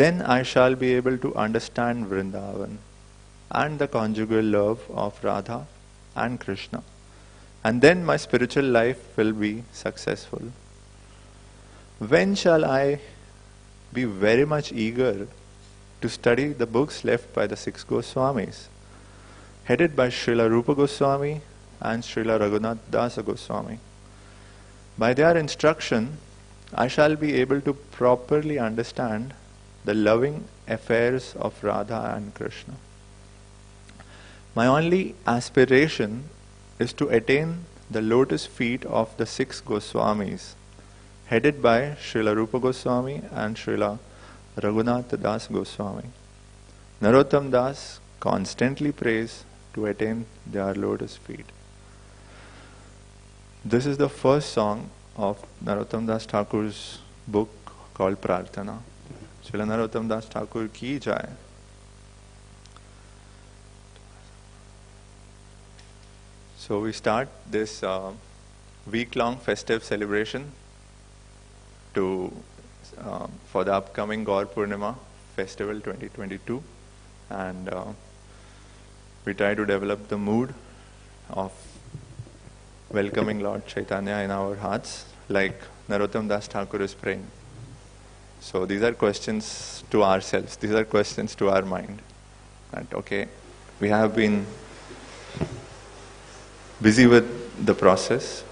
then I shall be able to understand Vrindavan and the conjugal love of Radha and Krishna. And then my spiritual life will be successful. When shall I be very much eager to study the books left by the 6 Goswamis, headed by Srila Rupa Goswami and Srila Raghunath Dasa Goswami. By their instruction, I shall be able to properly understand the loving affairs of Radha and Krishna. My only aspiration is to attain the lotus feet of the 6 Goswamis, headed by Srila Rupa Goswami and Srila Raghunath Das Goswami. Narottam Das constantly prays to attain their lotus feet. This is the first song of Narottam Das Thakur's book called Prarthana. Srila Narottam Das Thakur ki jai. So we start this week-long festive celebration for the upcoming Gaurpurnima festival 2022, and we try to develop the mood of welcoming Lord Chaitanya in our hearts, like Narottam Das Thakur is praying. So these are questions to ourselves, these are questions to our mind. That okay, we have been busy with the process,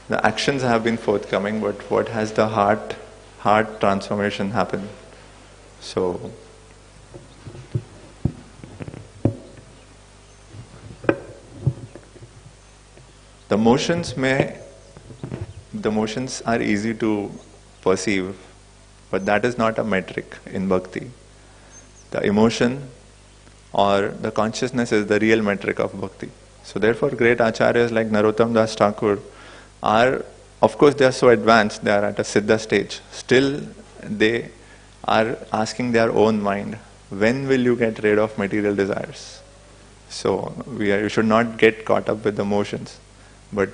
the actions have been forthcoming, but what has the heart transformation happened? So the motions are easy to perceive, but that is not a metric in bhakti. The emotion or the consciousness is the real metric of bhakti. So therefore great acharyas like Narottam Das Thakur are, of course they are so advanced, they are at a siddha stage. Still they are asking their own mind, when will you get rid of material desires? So you should not get caught up with the emotions, but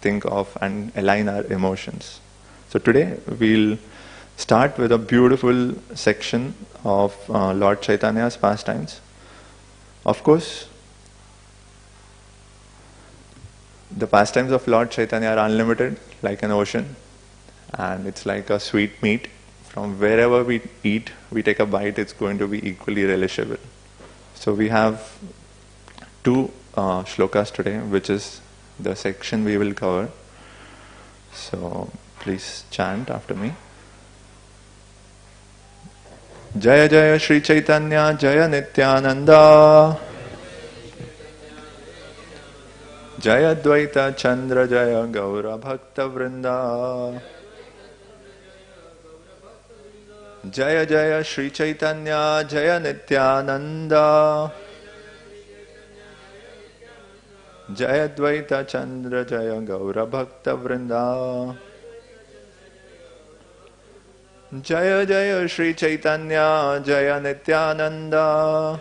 think of and align our emotions. So today we'll start with a beautiful section of Lord Chaitanya's pastimes. Of course, the pastimes of Lord Chaitanya are unlimited, like an ocean, and it's like a sweet meat. From wherever we eat, we take a bite, it's going to be equally relishable. So we have two shlokas today, which is the section we will cover. So please chant after me. Jaya Jaya Shri Chaitanya Jaya Nityananda Jaya Dvaita Chandra Jaya Gaura Bhakta Vrinda Jaya Jaya Shri Chaitanya Jaya Nityananda Jaya Dvaita Chandra Jaya Gaura Bhakta Vrinda Jaya Jaya Shri Chaitanya Jaya Nityananda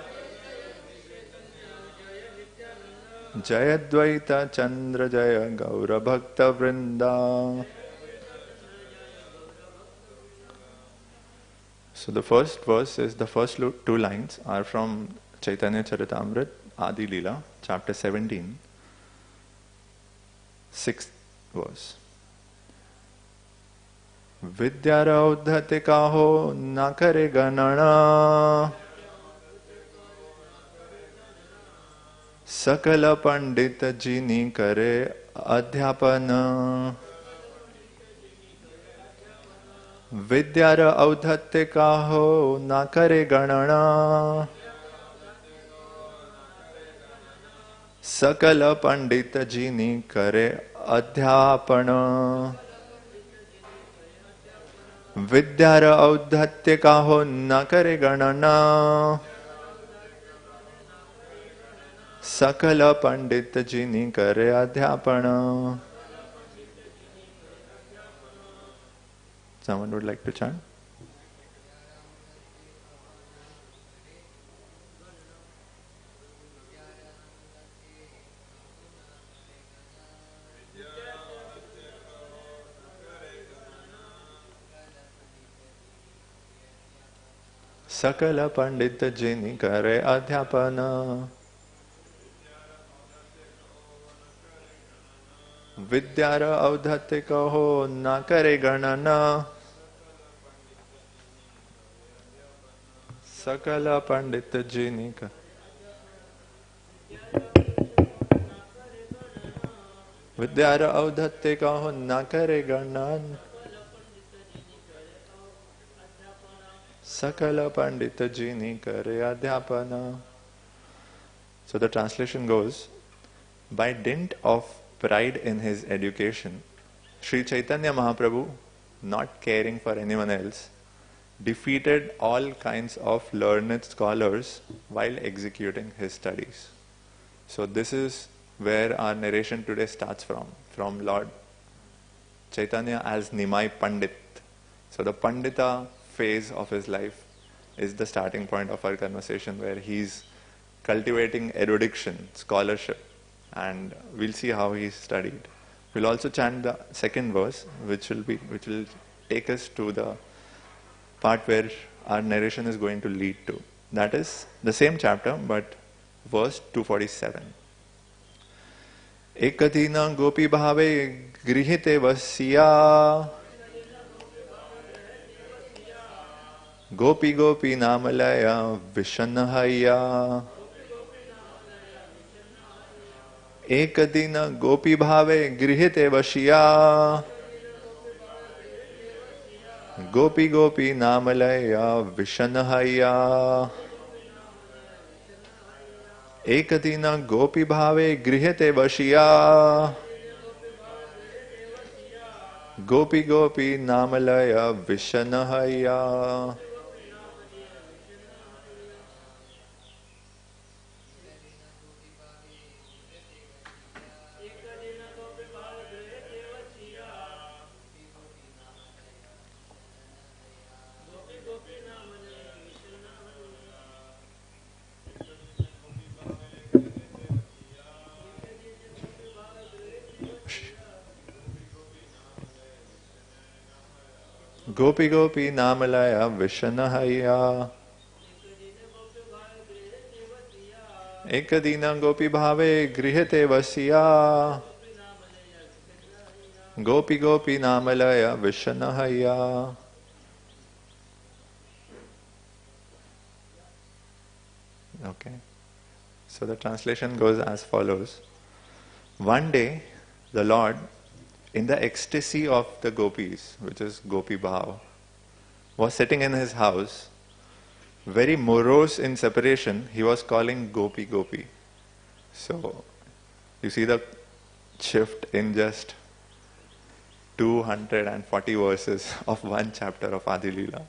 Jaya Dvaita Chandra Jaya Gaura Bhakta Vrinda. So the first verse is, the first two lines are from Chaitanya Charitamrita, Adi Leela, chapter 17, 6th verse. Vidyara udhate kaho na kare ganana Sakala Pandita Jini Kare Adhyapana Vidyara Audhatte Kaho Na Kare Ganana Sakala Pandita Jini Kare Adhyapana Vidyara Audhatte Kaho Na Kare Ganana Sakala Pandita Jini Kare Adhyapana. Someone would like to chant? सकल पंडित जिनि करे अध्यापन, विद्यार औद्धत्य कहो न करे गणना, सकल पंडित जिनि विद्यार औद्धत्य कहो न करे गणन, सकल पंडित जिनि करे अध्यापन. So the translation goes, by dint of pride in his education, Sri Chaitanya Mahaprabhu, not caring for anyone else, defeated all kinds of learned scholars while executing his studies. So this is where our narration today starts from Lord Chaitanya as Nimai Pandit. So the Pandita phase of his life is the starting point of our conversation, where he's cultivating erudition, scholarship, and we'll see how he studied. We'll also chant the second verse, which will take us to the part where our narration is going to lead to. That is the same chapter, but verse 247. Ekadina gopi bhave grihite vasya, gopi gopi namalaya vishanahaya. Ekadina gopi bhave grihite vasya, gopi gopi namalaya vishanahaya. Ekadina gopi bhave grihite vasya, gopi gopi namalaya vishanahaya. Gopi gopi namalaya vishanahaya. Ekadina gopi bhave grihate vasya, gopi gopi namalaya vishanahaya. Okay. So the translation goes as follows. One day, the Lord, in the ecstasy of the gopis, which is Gopi Bhav, was sitting in his house, very morose in separation. He was calling Gopi Gopi. So, you see the shift in just 240 verses of one chapter of Adi Leela.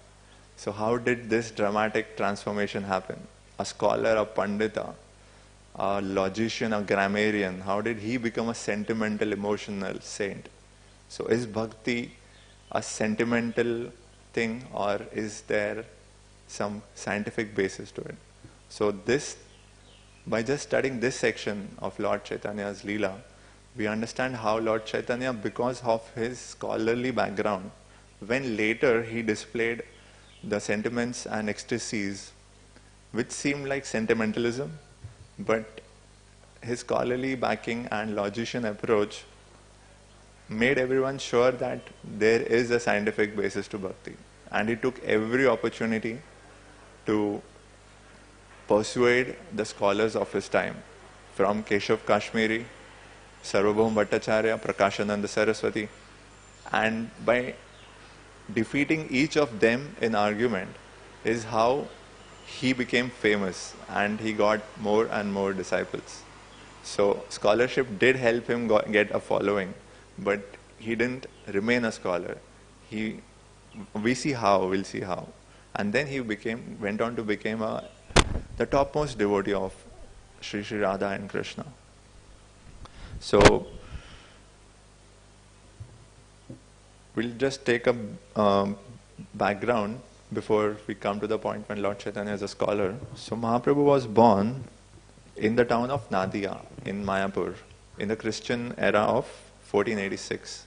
So how did this dramatic transformation happen? A scholar, a pandita, a logician, a grammarian, how did he become a sentimental, emotional saint? So is bhakti a sentimental thing, or is there some scientific basis to it? So this, by just studying this section of Lord Chaitanya's Leela, we understand how Lord Chaitanya, because of his scholarly background, when later he displayed the sentiments and ecstasies which seemed like sentimentalism, but his scholarly backing and logician approach made everyone sure that there is a scientific basis to bhakti. And he took every opportunity to persuade the scholars of his time, from Keshav Kashmiri, Sarvabhaum Bhattacharya, Prakashananda Saraswati, and by defeating each of them in argument is how he became famous and he got more and more disciples. So scholarship did help him get a following, but he didn't remain a scholar. We'll see how. And then he went on to become the topmost devotee of Sri Sri Radha and Krishna. So we'll just take a background before we come to the point when Lord Chaitanya is a scholar. So Mahaprabhu was born in the town of Nadia in Mayapur in the Christian era of 1486.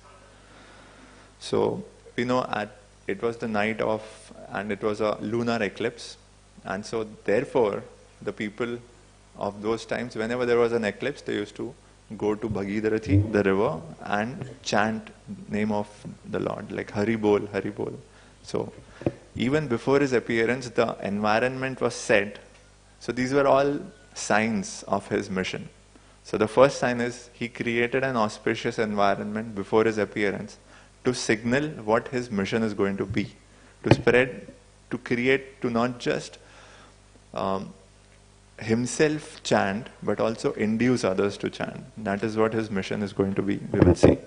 So we know it was the night of, and it was a lunar eclipse. And so therefore, the people of those times, whenever there was an eclipse, they used to go to Bhagirathi, the river, and chant name of the Lord, like Hari Bol, Hari Bol. So even before his appearance, the environment was set. So these were all signs of his mission. So the first sign is he created an auspicious environment before his appearance to signal what his mission is going to be, to spread, to create, to not just himself chant, but also induce others to chant. That is what his mission is going to be, we will see.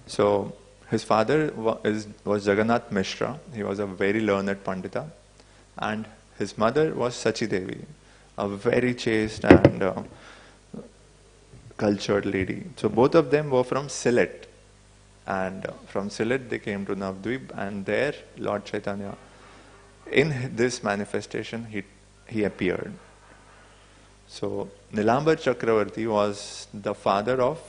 So his father was Jagannath Mishra. He was a very learned Pandita. And his mother was Sachi Devi, a very chaste and cultured lady. So both of them were from Sylhet. And from Sylhet they came to Navadvip, and there Lord Chaitanya, in this manifestation, he appeared. So Nilambar Chakravarti was the father of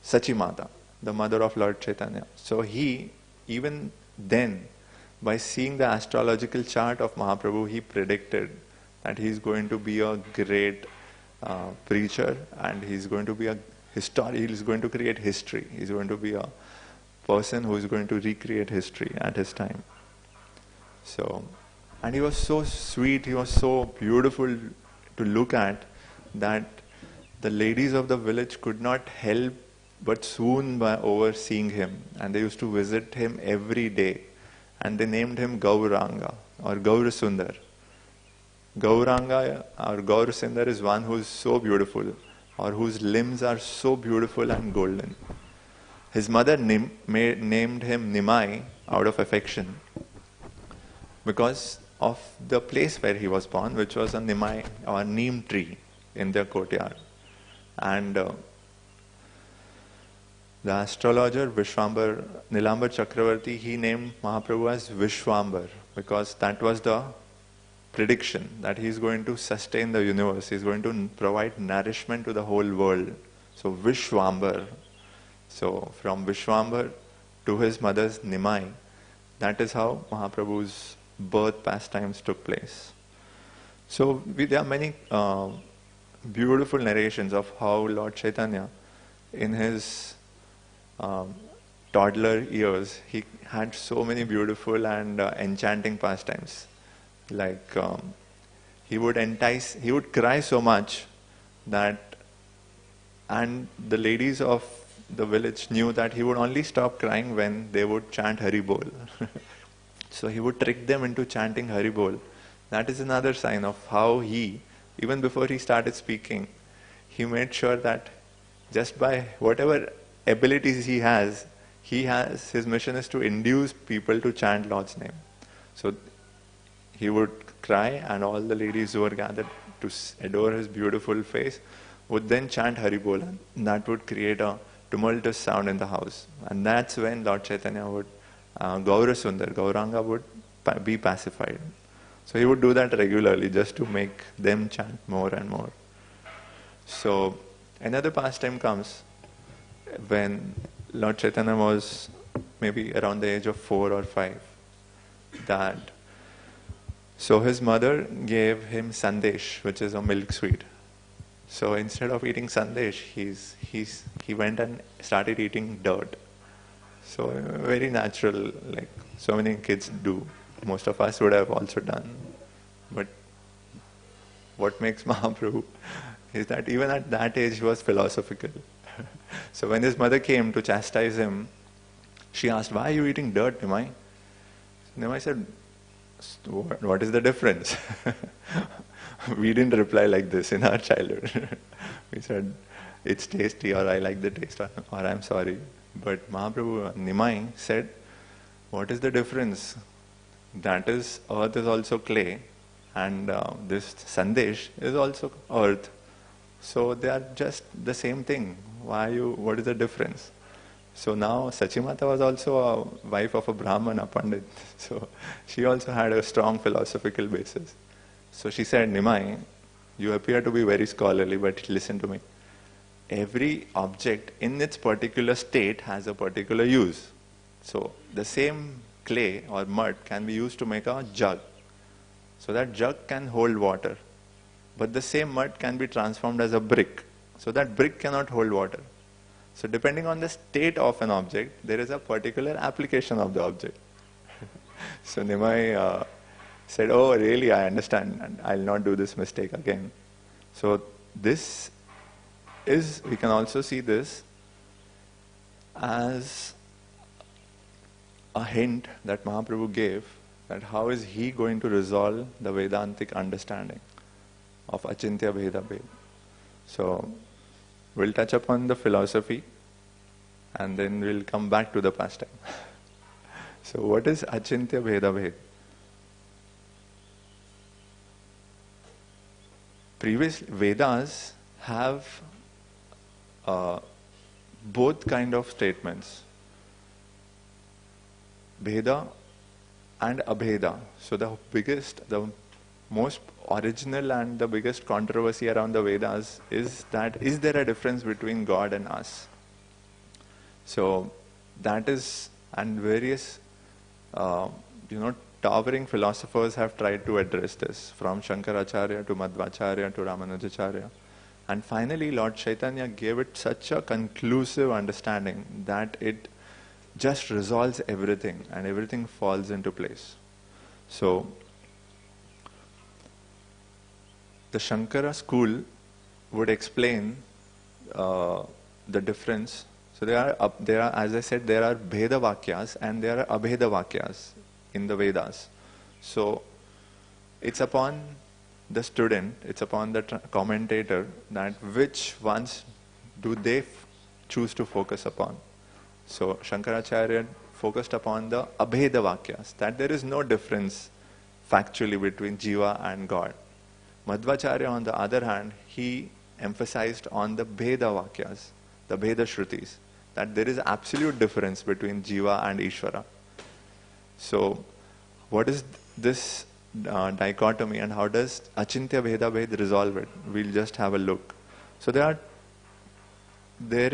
Sachi Mata, the mother of Lord Chaitanya. So he, even then, by seeing the astrological chart of Mahaprabhu, he predicted that he is going to be a great preacher, and he is going to be a historian. He is going to create history. He is going to be a person who is going to recreate history at his time. So, and he was so sweet, he was so beautiful to look at, that the ladies of the village could not help but swoon by overseeing him, and they used to visit him every day, and they named him Gauranga or Gaur Sundar. Gauranga or Gaur Sundar is one who is so beautiful, or whose limbs are so beautiful and golden. His mother named him Nimai out of affection, because of the place where he was born, which was a Nimai or neem tree in their courtyard. And the astrologer Nilambar Chakravarti, he named Mahaprabhu as Vishwambar, because that was the prediction that he is going to sustain the universe, he is going to provide nourishment to the whole world. So Vishwambar. So from Vishwambar to his mother's Nimai, that is how Mahaprabhu's birth pastimes took place. So there are many beautiful narrations of how Lord Chaitanya, in his toddler years, he had so many beautiful and enchanting pastimes. Like he would cry so much that, and the ladies of the village knew that he would only stop crying when they would chant Hari Bol. So he would trick them into chanting Hari Bol. That is another sign of how he, even before he started speaking, he made sure that just by whatever abilities he has, his mission is to induce people to chant Lord's name. So he would cry, and all the ladies who were gathered to adore his beautiful face would then chant Hari Bol, and that would create a tumultuous sound in the house. And that's when Lord Chaitanya would, Gauranga would be pacified. So he would do that regularly just to make them chant more and more. So another pastime comes when Lord Chaitanya was maybe around the age of 4 or 5. So his mother gave him sandesh, which is a milk sweet. So instead of eating sandesh, he went and started eating dirt. So very natural, like so many kids do. Most of us would have also done. But what makes Mahaprabhu is that even at that age he was philosophical. So when his mother came to chastise him, she asked, "Why are you eating dirt, Nimai?" Nimai said, "What is the difference?" We didn't reply like this in our childhood. We said, "It's tasty," or "I like the taste," or "I'm sorry." But Mahaprabhu, Nimai, said, "What is the difference? That is, earth is also clay, and this sandesh is also earth. So they are just the same thing. What is the difference?" So now Sachimata was also a wife of a Brahman, a Pandit. So she also had a strong philosophical basis. So she said, "Nimai, you appear to be very scholarly, but listen to me. Every object in its particular state has a particular use. So the same clay or mud can be used to make a jug. So that jug can hold water. But the same mud can be transformed as a brick. So that brick cannot hold water. So depending on the state of an object, there is a particular application of the object. So Nimai said, oh really, I understand, and I'll not do this mistake again. So this is, we can also see this as a hint that Mahaprabhu gave, that how is he going to resolve the Vedantic understanding of Achintya Bheda Bhed. So we'll touch upon the philosophy and then we'll come back to the pastime. So what is Achintya Bheda Bhed? Previously, Vedas have both kind of statements, Bheda and Abheda. So the most original and the biggest controversy around the Vedas is that, is there a difference between God and us? So that is, and various towering philosophers have tried to address this, from Shankaracharya to Madhvacharya to Ramanujacharya. And finally Lord Chaitanya gave it such a conclusive understanding that it just resolves everything and everything falls into place. So the Shankara school would explain the difference. So there are, as I said, there are Bheda Vakyas and there are Abheda Vakyas in the Vedas. So it's upon the student, it's upon the commentator, that which ones do they choose to focus upon. So Shankaracharya focused upon the Abheda Vakyas, that there is no difference factually between Jiva and God. Madhvacharya, on the other hand, he emphasized on the Bheda Vakyas, the Bheda Shrutis, that there is absolute difference between Jiva and Ishvara. So what is this dichotomy and how does Achintya Bheda Bhed resolve it? We'll just have a look. So there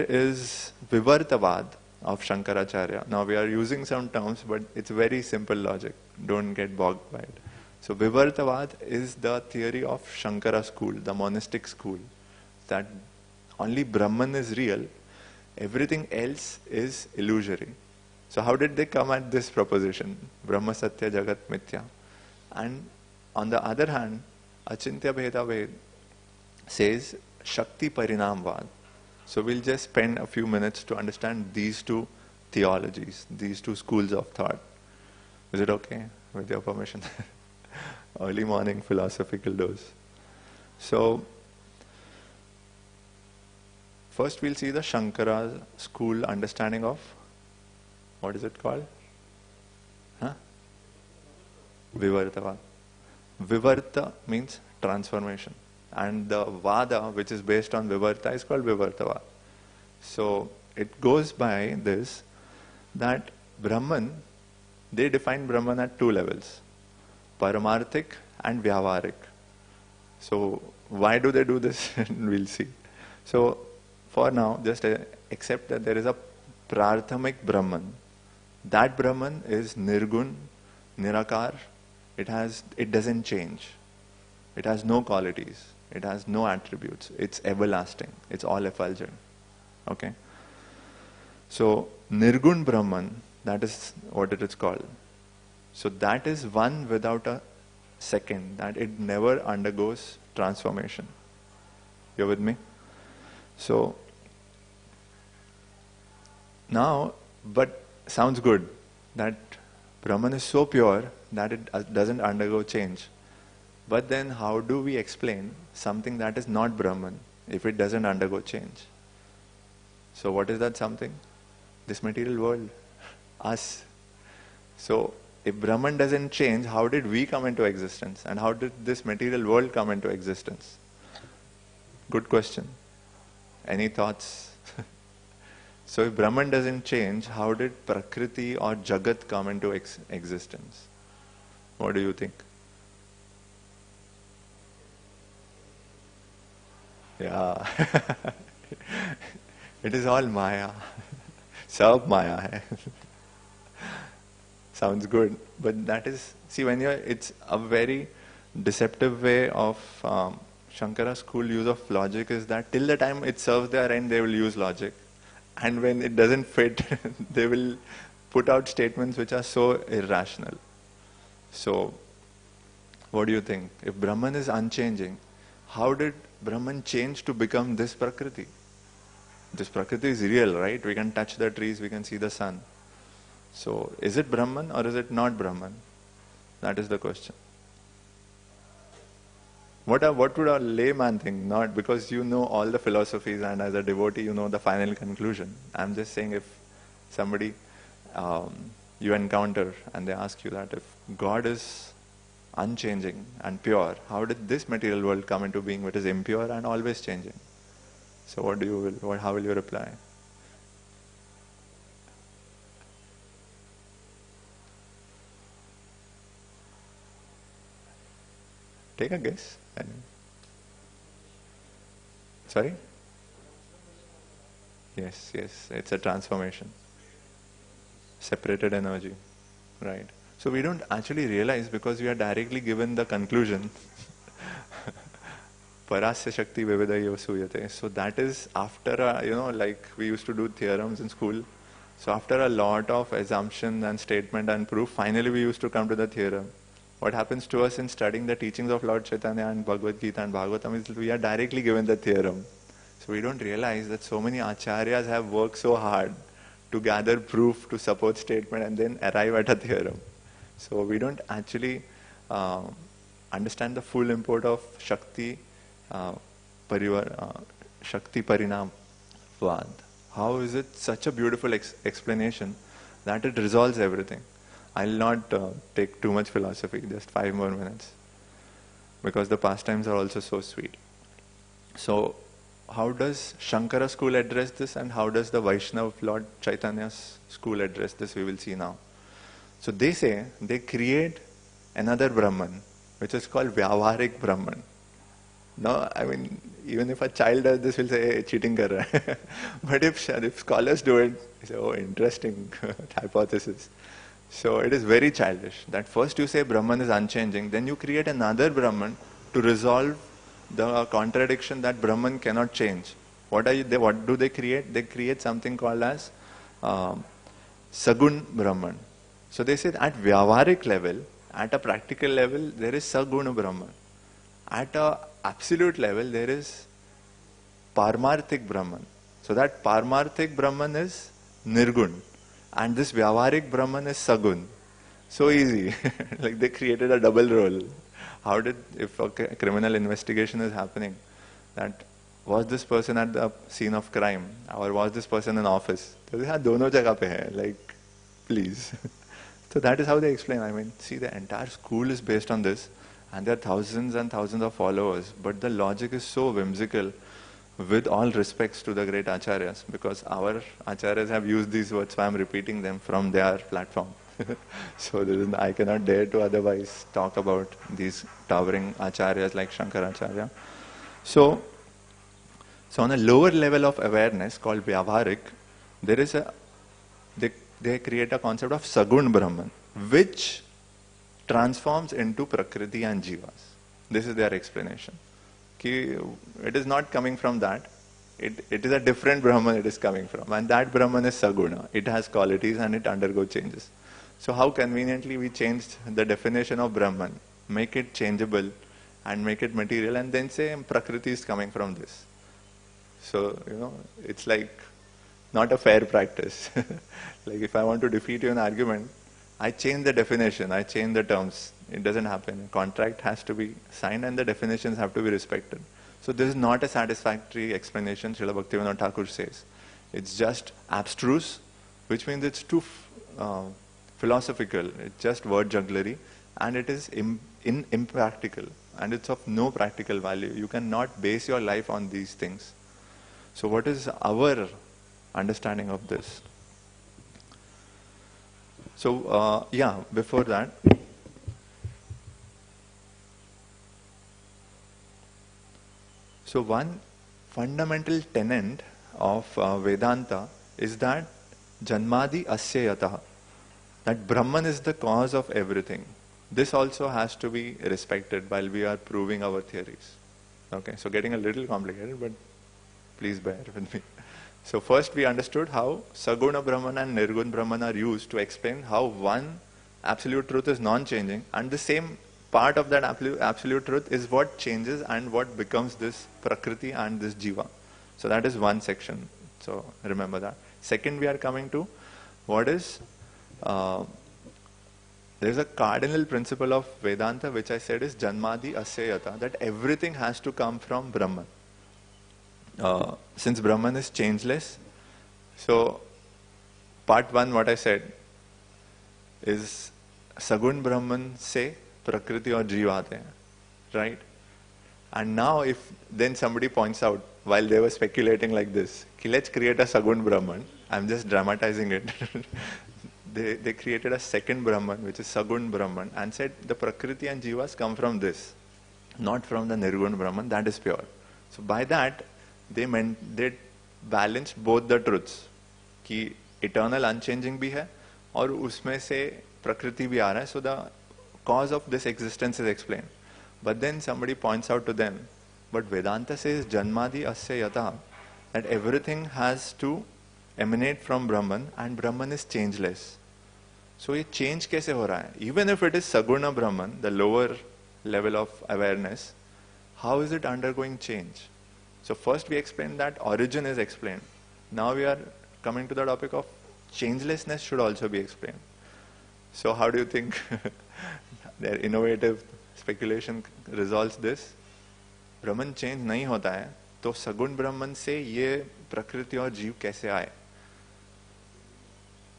is Vivartavad of Shankaracharya. Now we are using some terms, but it's very simple logic. Don't get bogged by it. So Vivartavad is the theory of Shankara school, the monastic school, that only Brahman is real, everything else is illusory. So how did they come at this proposition? Brahma Satya Jagat Mithya. And on the other hand, Achintya Bheda Bhed says Shakti Parinamvad. So we'll just spend a few minutes to understand these two theologies, these two schools of thought. Is it okay with your permission? Early morning philosophical dose. So first we'll see the Shankara school understanding of, what is it called? Vivartava. Vivarta means transformation. And the Vada, which is based on Vivarta, is called Vivartava. So it goes by this, that Brahman, they define Brahman at two levels, Paramarthik and Vyavarik. So why do they do this? We'll see. So for now, just accept that there is a Prarthamik Brahman. That Brahman is Nirgun, Nirakar. It doesn't change. It has no qualities. It has no attributes. It's everlasting. It's all effulgent. Okay? So Nirgun Brahman, that is what it is called. So that is one without a second, that it never undergoes transformation. You're with me? So now, but sounds good that Brahman is so pure that it doesn't undergo change. But then how do we explain something that is not Brahman if it doesn't undergo change? So what is that something? This material world. Us. So if Brahman doesn't change, how did we come into existence? And how did this material world come into existence? Good question. Any thoughts? So if Brahman doesn't change, how did Prakriti or Jagat come into existence? What do you think? Yeah. It is all Maya. Sab Maya hai. Sounds good. But that is, see, when it's a very deceptive way of Shankara's school use of logic is that till the time it serves their end, they will use logic. And when it doesn't fit, they will put out statements which are so irrational. So, what do you think? If Brahman is unchanging, how did Brahman change to become this Prakriti? This Prakriti is real, right? We can touch the trees, we can see the sun. So, is it Brahman or is it not Brahman? That is the question. What would a layman think? Not because you know all the philosophies and as a devotee you know the final conclusion. I'm just saying if somebody you encounter and they ask you that if God is unchanging and pure, how did this material world come into being which is impure and always changing? So how will you reply? Take a guess. Sorry? Yes, it's a transformation. Separated energy. Right. So we don't actually realize because we are directly given the conclusion. Parasya Shakti Vividayo Suyate. So that is after, like we used to do theorems in school. So after a lot of assumption and statement and proof, finally we used to come to the theorem. What happens to us in studying the teachings of Lord Chaitanya and Bhagavad Gita and Bhagavatam is we are directly given the theorem. So we don't realize that so many acharyas have worked so hard to gather proof to support statement and then arrive at a theorem. So we don't actually understand the full import of Shakti Shakti Parinam Vad. How is it such a beautiful explanation that it resolves everything? I'll not take too much philosophy, just 5 more minutes, because the pastimes are also so sweet. So, how does Shankara school address this and how does the Vaishnava Lord Chaitanya's school address this? We will see now. So they say they create another Brahman, which is called Vyavaharik Brahman. Now, I mean, even if a child does this, we'll say, hey, cheating kar raha hai. But if scholars do it, they say, oh, interesting hypothesis. So it is very childish that first you say Brahman is unchanging, then you create another Brahman to resolve the contradiction that Brahman cannot change. What do they create? They create something called as Sagun Brahman. So they say at Vyavaharik level, at a practical level, there is Sagun Brahman. At a absolute level, there is Parmarthik Brahman. So that Parmarthik Brahman is Nirgun. And this Vyavaharik Brahman is Sagun. So easy. Like they created a double role. How did, if a criminal investigation is happening, that was this person at the scene of crime or was this person in office? Dono jagah pe hai, like, please. So that is how they explain. I mean, see, the entire school is based on this and there are thousands and thousands of followers, but the logic is so whimsical. With all respects to the great acharyas, because our acharyas have used these words, so I am repeating them from their platform. So I cannot dare to otherwise talk about these towering acharyas like Shankaracharya. So on a lower level of awareness called Vyavaharik, there is they create a concept of Sagun Brahman, which transforms into Prakriti and Jivas. This is their explanation. It is not coming from that. It is a different Brahman it is coming from. And that Brahman is Saguna. It has qualities and it undergoes changes. So how conveniently we changed the definition of Brahman, make it changeable and make it material and then say Prakriti is coming from this. So, it's like not a fair practice. Like if I want to defeat you in an argument, I change the definition, I change the terms. It doesn't happen. A contract has to be signed and the definitions have to be respected. So this is not a satisfactory explanation, Srila Bhaktivinoda Thakur says. It's just abstruse, which means it's too philosophical. It's just word jugglery and it is impractical and it's of no practical value. You cannot base your life on these things. So what is our understanding of this? So, before that, so one fundamental tenet of Vedanta is that Janmadi Asya Yataha, that Brahman is the cause of everything. this also has to be respected while we are proving our theories. Okay, so getting a little complicated, but please bear with me. So first we understood how Saguna Brahman and Nirgun Brahman are used to explain how one absolute truth is non-changing, and the same part of that absolute truth is what changes and what becomes this Prakriti and this Jiva. So that is one section. So remember that. Second, we are coming to what is, there is a cardinal principle of Vedanta which I said is Janmadi Asyayata, that everything has to come from Brahman. Since Brahman is changeless, so part one what I said is Sagun Brahman se Prakriti or Jiva aate hain, right? And now if then somebody points out while they were speculating like this, let's create a Sagun Brahman, I'm just dramatizing it. They created a second Brahman which is Sagun Brahman and said the Prakriti and Jivas come from this, not from the Nirgun Brahman, that is pure. So by that they balanced both the truths कि eternal unchanging भी है और उसमें से Prakriti भी आ रहा है, so the cause of this existence is explained. But then somebody points out to them, but Vedanta says Janmadi Asya Yata, that everything has to emanate from Brahman and Brahman is changeless. So ये change कैसे हो रहा है? Even if it is Saguna Brahman, the lower level of awareness, how is it undergoing change? So first we explained that origin is explained. Now we are coming to the topic of changelessness should also be explained. So how do you think their innovative speculation resolves this? Brahman change नहीं होता है, तो सगुण ब्रह्मन से ये प्रकृति और जीव कैसे आए?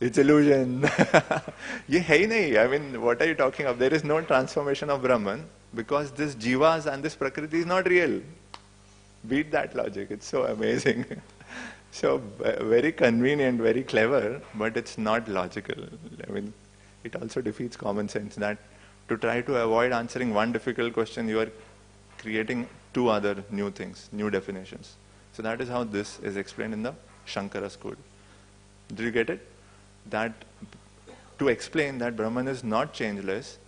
It's illusion. ये है ही नहीं. I mean, what are you talking of? There is no transformation of Brahman because this jivas and this prakriti is not real. Beat that logic. It's so amazing. So very convenient, very clever, but it's not logical. I mean, it also defeats common sense that to try to avoid answering one difficult question, you are creating two other new things, new definitions. So that is how this is explained in the Shankara school. Did you get it? That to explain that Brahman is not changeless,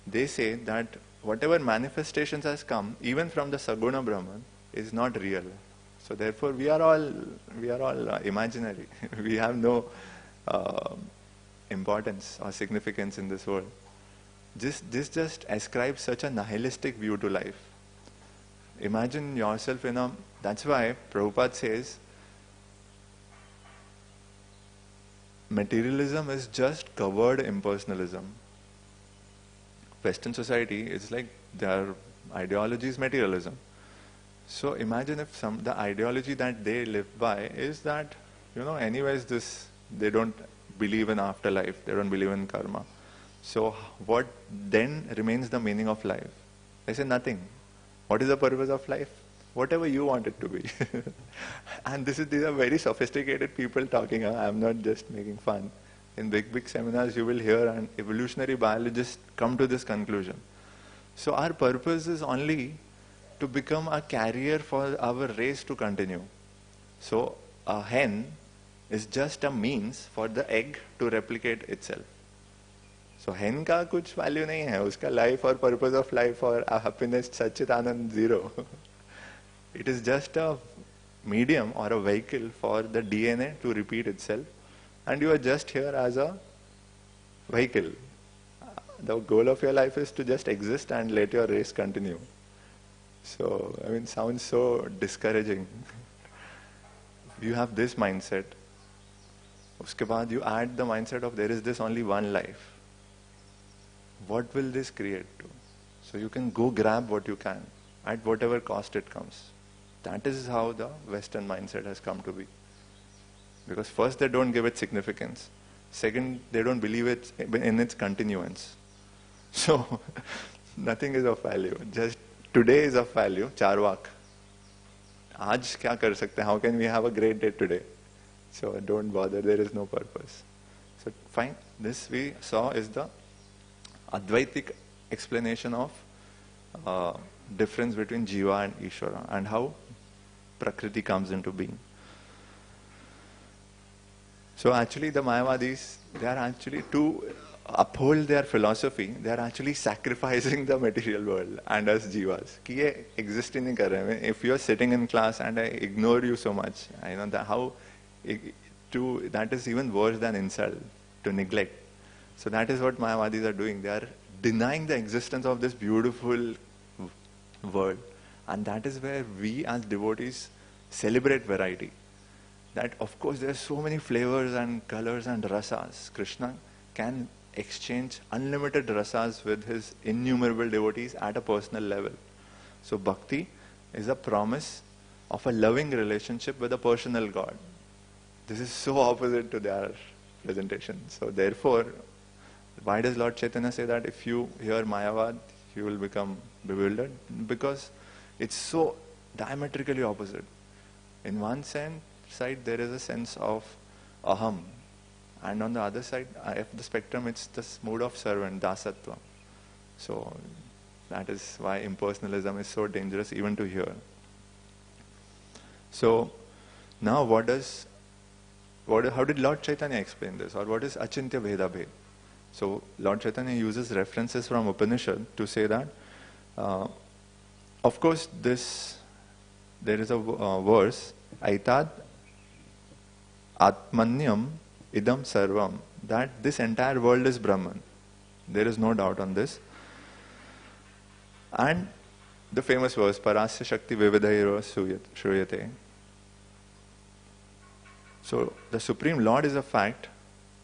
they say that whatever manifestations has come, even from the Saguna Brahman, is not real. So therefore we are all imaginary. We have no importance or significance in this world. This just ascribes such a nihilistic view to life. Imagine yourself in a... That's why Prabhupada says materialism is just covered impersonalism. Western society is like their ideology is materialism. So imagine if the ideology that they live by is that, anyways they don't believe in afterlife, they don't believe in karma. So what then remains the meaning of life? They say nothing. What is the purpose of life? Whatever you want it to be. And these are very sophisticated people talking. I'm not just making fun. In big seminars you will hear an evolutionary biologist come to this conclusion. So our purpose is only to become a carrier for our race to continue. So a hen is just a means for the egg to replicate itself. So hen का कुछ value नहीं है, उसका life or purpose of life or happiness Satchit Anand zero. It is just a medium or a vehicle for the DNA to repeat itself, and you are just here as a vehicle. The goal of your life is to just exist and let your race continue. So, I mean, sounds so discouraging. You have this mindset. Uske baad you add the mindset of there is this only one life. What will this create to? So you can go grab what you can at whatever cost it comes. That is how the Western mindset has come to be. Because first they don't give it significance. Second, they don't believe it in its continuance. So nothing is of value. Just today is of value. Charvak. Aaj kya kar sakte? How can we have a great day today? So don't bother. There is no purpose. So fine. This we saw is the Advaitic explanation of difference between Jiva and Ishvara and how Prakriti comes into being. So actually the Mayavadis, they are actually two uphold their philosophy, they are actually sacrificing the material world and us jivas. कि ये exist ही नहीं कर रहे हैं. If you are sitting in class and I ignore you so much, I know that that is even worse than insult, to neglect. So that is what Mayavadis are doing. They are denying the existence of this beautiful world. And that is where we as devotees celebrate variety. That of course there are so many flavors and colors and rasas. Krishna can exchange unlimited rasas with his innumerable devotees at a personal level. So bhakti is a promise of a loving relationship with a personal God. This is so opposite to their presentation. So therefore, why does Lord Chaitanya say that if you hear Mayavad, you will become bewildered? Because it's so diametrically opposite. In one side, there is a sense of aham. And on the other side of the spectrum, it's this mood of servant, dasatva. So that is why impersonalism is so dangerous even to hear. So now how did Lord Chaitanya explain this? Or what is achintya veda bhed? So Lord Chaitanya uses references from Upanishad to say that, of course, there is a verse, Aitad Atmanyam Idam Sarvam, that this entire world is Brahman. There is no doubt on this. And the famous verse, Parasya Shakti Vividhairo Shruyate. So the Supreme Lord is a fact,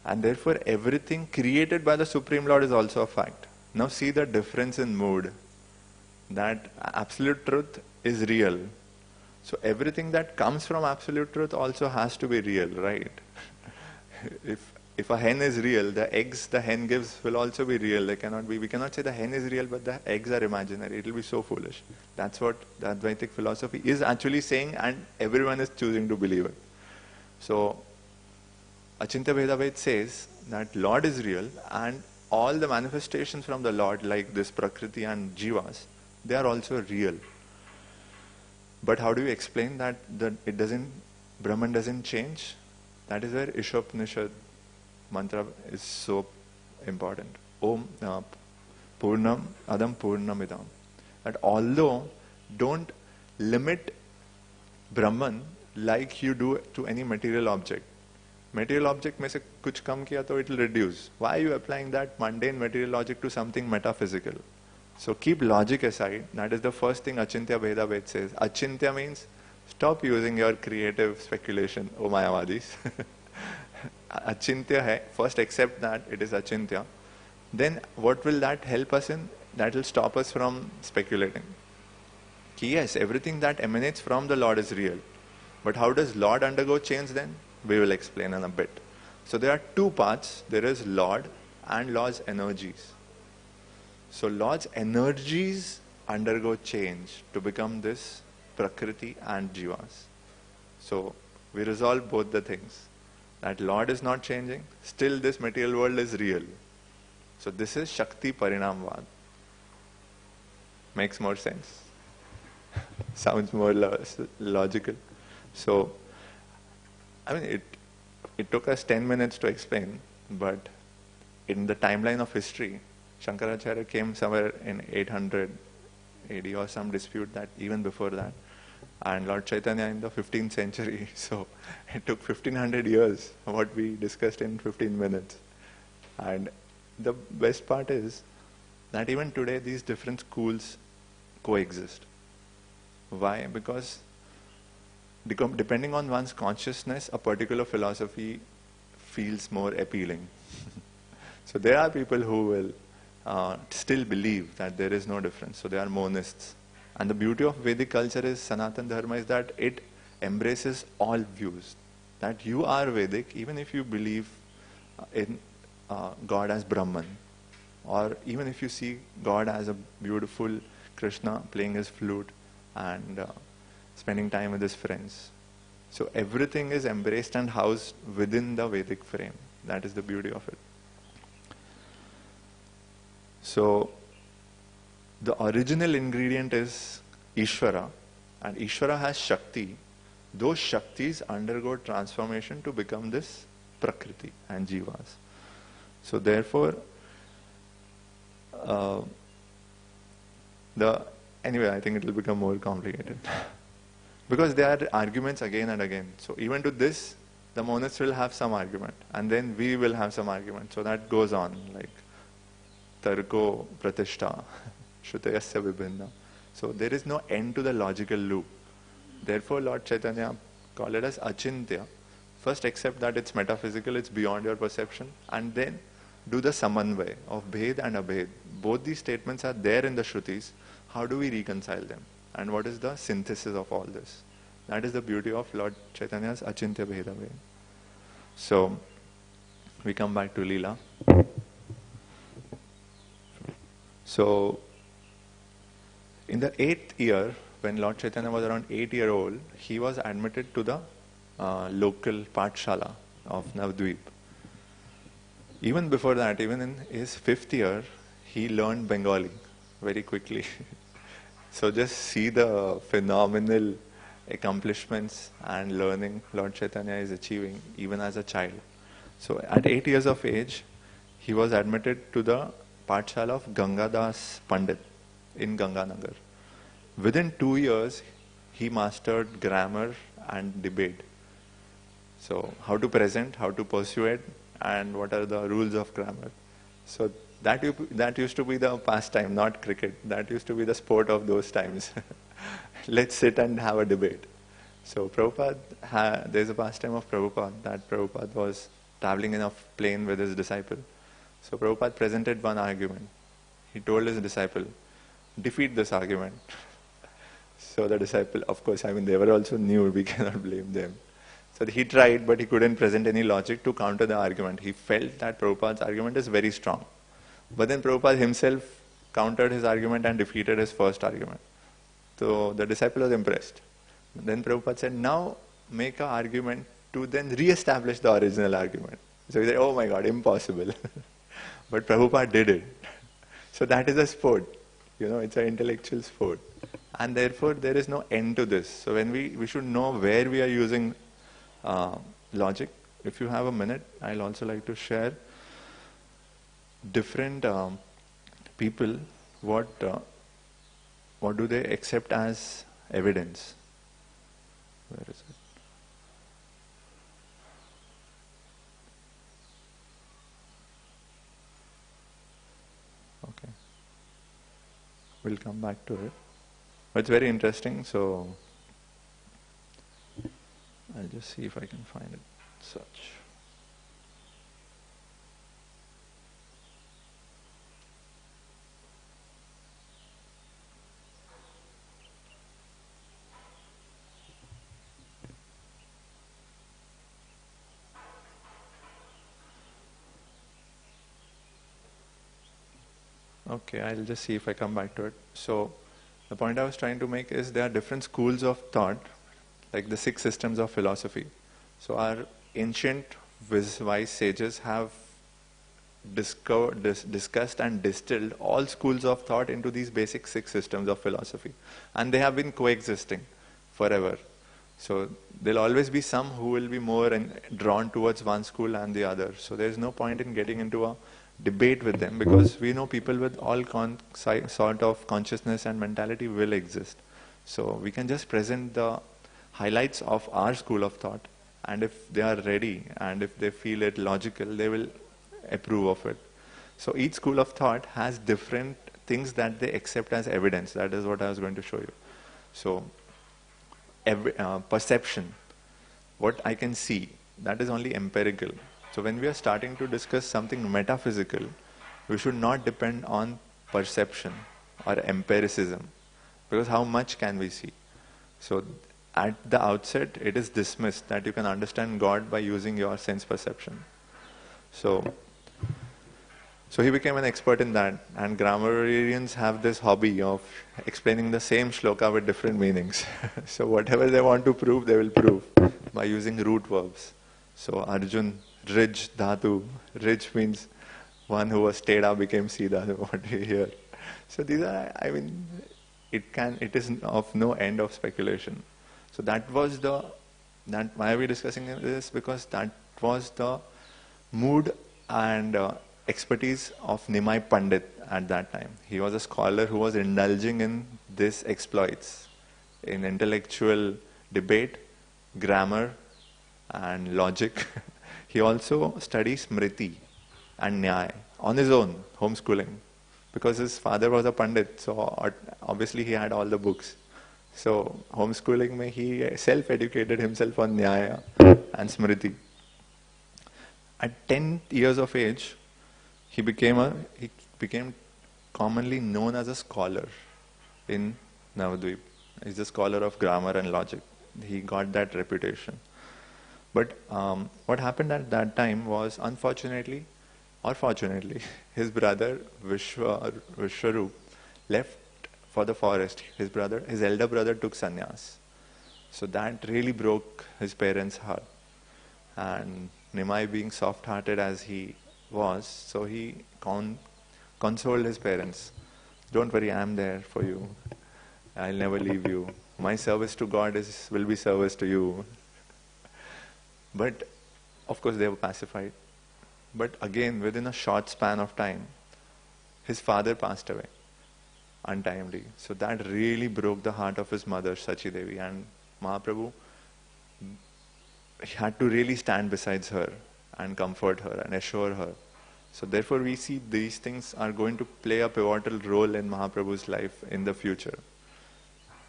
and therefore everything created by the Supreme Lord is also a fact. Now see the difference in mood. That absolute truth is real. So everything that comes from absolute truth also has to be real, right? If a hen is real, the eggs the hen gives will also be real. We cannot say the hen is real, but the eggs are imaginary. It will be so foolish. That's what the Advaitic philosophy is actually saying, and everyone is choosing to believe it. So, Achintya Veda Ved says that Lord is real, and all the manifestations from the Lord, like this Prakriti and Jivas, they are also real. But how do you explain that Brahman doesn't change? That is where Ishopanishad mantra is so important. Om Purnam Adam Purnamidam. That although don't limit Brahman like you do to any material object. Material object में से कुछ कम किया तो it will reduce. Why are you applying that mundane material logic to something metaphysical? So keep logic aside. That is the first thing Achintya Veda Ved says. Achintya means stop using your creative speculation, O Mayavadis. Achintya hai. First accept that it is Achintya. Then what will that help us in? That will stop us from speculating. Yes, everything that emanates from the Lord is real. But how does Lord undergo change then? We will explain in a bit. So there are two parts. There is Lord and Lord's energies. So Lord's energies undergo change to become this Prakriti and Jivas. So we resolve both the things. That Lord is not changing. Still this material world is real. So this is Shakti Parinamvad. Makes more sense. Sounds more logical. So, I mean, it took us 10 minutes to explain, but in the timeline of history, Shankaracharya came somewhere in 800 AD or some dispute that even before that, and Lord Chaitanya in the 15th century. So it took 1500 years, what we discussed in 15 minutes. And the best part is that even today these different schools coexist. Why? Because depending on one's consciousness, a particular philosophy feels more appealing. So there are people who will still believe that there is no difference. So they are monists. And the beauty of Vedic culture is, Sanatana Dharma, is that it embraces all views. That you are Vedic even if you believe in God as Brahman. Or even if you see God as a beautiful Krishna playing his flute and spending time with his friends. So everything is embraced and housed within the Vedic frame. That is the beauty of it. So the original ingredient is Ishvara, and Ishvara has Shakti. Those Shaktis undergo transformation to become this Prakriti and Jivas. So therefore, uh, anyway, I think it will become more complicated. Because there are arguments again and again. So even to this, the monists will have some argument, and then we will have some argument. So that goes on, like tarko pratishta, shrutayasya vibhinna. So there is no end to the logical loop. Therefore, Lord Chaitanya called it as achintya. First accept that it's metaphysical, it's beyond your perception, and then do the samanvay of bhed and abhed. Both these statements are there in the Shrutis. How do we reconcile them? And what is the synthesis of all this? That is the beauty of Lord Chaitanya's achintya bhedaved. So, we come back to Leela. So, in the 8th year, when Lord Chaitanya was around 8-year-old, he was admitted to the local Pathshala of Navadvip. Even before that, even in his 5th year, he learned Bengali very quickly. So just see the phenomenal accomplishments and learning Lord Chaitanya is achieving even as a child. So at 8 years of age, he was admitted to the Pathshala of Gangadas Pandit in Ganganagar. Within 2 years, he mastered grammar and debate. So how to present, how to persuade, and what are the rules of grammar. So that used to be the pastime, not cricket. That used to be the sport of those times. Let's sit and have a debate. So Prabhupada, there's a pastime of Prabhupada, that Prabhupada was traveling in a plane with his disciple. So Prabhupada presented one argument. He told his disciple, defeat this argument. So the disciple, of course, they were also new, we cannot blame them. So he tried, but he couldn't present any logic to counter the argument. He felt that Prabhupada's argument is very strong. But then Prabhupada himself countered his argument and defeated his first argument. So the disciple was impressed. Then Prabhupada said, now make an argument to then re-establish the original argument. So he said, oh my God, impossible. But Prabhupada did it. So that is a sport. It's an intellectual sport. And therefore there is no end to this. So when we should know where we are using logic. If you have a minute, I'll also like to share different people, what do they accept as evidence. Where is it? Okay. We'll come back to it. But it's very interesting, so I'll just see if I can find it. Such. Okay, I'll just see if I come back to it. So, the point I was trying to make is there are different schools of thought, like the 6 systems of philosophy. So our ancient wise sages have discussed and distilled all schools of thought into these basic 6 systems of philosophy. And they have been coexisting forever. So there'll always be some who will be more drawn towards one school and the other. So there's no point in getting into a debate with them, because we know people with all sort of consciousness and mentality will exist. So we can just present the highlights of our school of thought, and if they are ready and if they feel it logical, they will approve of it. So each school of thought has different things that they accept as evidence. That is what I was going to show you. So perception, what I can see, that is only empirical. So when we are starting to discuss something metaphysical, we should not depend on perception or empiricism, because how much can we see? So at the outset, it is dismissed that you can understand God by using your sense perception. So he became an expert in that, and grammarians have this hobby of explaining the same shloka with different meanings. So whatever they want to prove, they will prove by using root verbs. So Arjun, Rij, Dhatu. Rij means one who was Teda became Sida, what we hear. So these are, it is of no end of speculation. So why are we discussing this? Because that was the mood and expertise of Nimai Pandit at that time. He was a scholar who was indulging in these exploits, in intellectual debate, grammar and logic. He also studies Smriti and Nyaya on his own, homeschooling, because his father was a Pandit, so obviously he had all the books. So homeschooling, he self-educated himself on Nyaya and Smriti. At 10 years of age, he became commonly known as a scholar in Navadvip. He's a scholar of grammar and logic. He got that reputation. But what happened at that time was, unfortunately or fortunately, his brother Vishwarup left for the forest. His elder brother took sannyas. So that really broke his parents' heart. And Nimai, being soft-hearted as he was, so he consoled his parents. Don't worry, I am there for you. I'll never leave you. My service to God will be service to you. But of course they were pacified. But again, within a short span of time, his father passed away untimely. So that really broke the heart of his mother, Sachi Devi. And Mahaprabhu had to really stand beside her and comfort her and assure her. So therefore we see these things are going to play a pivotal role in Mahaprabhu's life in the future.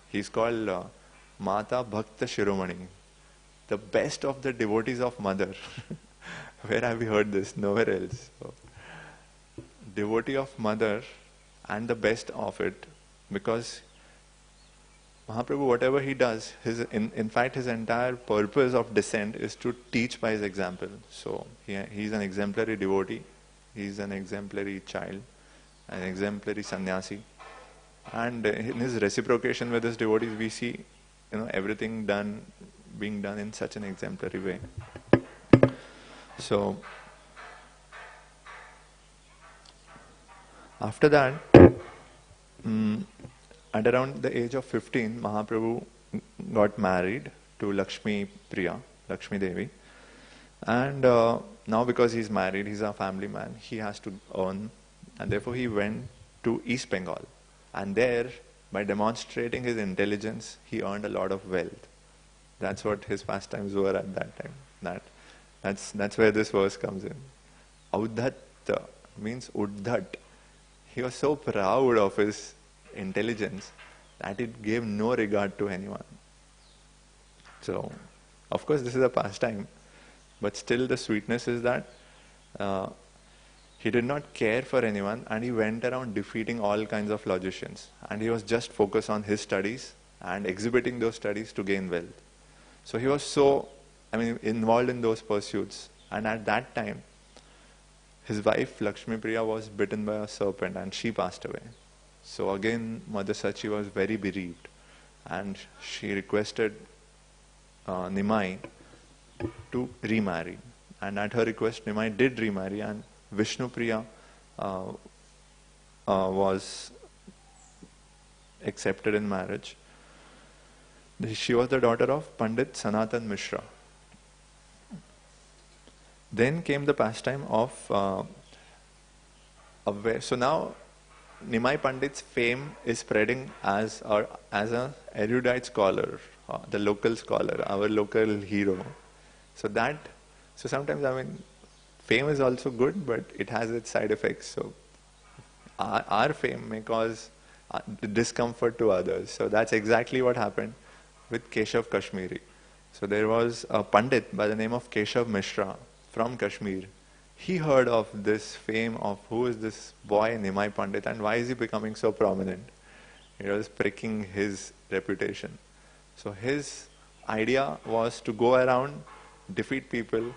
He's called Mata Bhakta Shiromani, the best of the devotees of Mother. Where have we heard this? Nowhere else. So, devotee of Mother and the best of it, because Mahaprabhu, whatever he does, in fact his entire purpose of descent is to teach by his example. So he's an exemplary devotee, he's an exemplary child, an exemplary sannyasi. And in his reciprocation with his devotees, we see everything being done in such an exemplary way. So after that, at around the age of 15, Mahaprabhu got married to Lakshmi Devi. And now because he's married, he's a family man, he has to earn. And therefore he went to East Bengal. And there, by demonstrating his intelligence, he earned a lot of wealth. That's what his pastimes were at that time. That's where this verse comes in. Audhat means Uddhat. He was so proud of his intelligence that it gave no regard to anyone. So, of course this is a pastime, but still the sweetness is that he did not care for anyone and he went around defeating all kinds of logicians. And he was just focused on his studies and exhibiting those studies to gain wealth. So he was so involved in those pursuits. And at that time, his wife Lakshmi Priya was bitten by a serpent and she passed away. So again, Mother Sachi was very bereaved. And she requested Nimai to remarry. And at her request, Nimai did remarry, and Vishnu Priya was accepted in marriage. She was the daughter of Pandit Sanatan Mishra. Then came the pastime of so now Nimai Pandit's fame is spreading as an erudite scholar, the local scholar, our local hero. So sometimes fame is also good, but it has its side effects. So our fame may cause discomfort to others. So that's exactly what happened with Keshav Kashmiri. So there was a Pandit by the name of Keshav Mishra from Kashmir. He heard of this fame of who is this boy Nimai Pandit and why is he becoming so prominent. It was pricking his reputation. So his idea was to go around, defeat people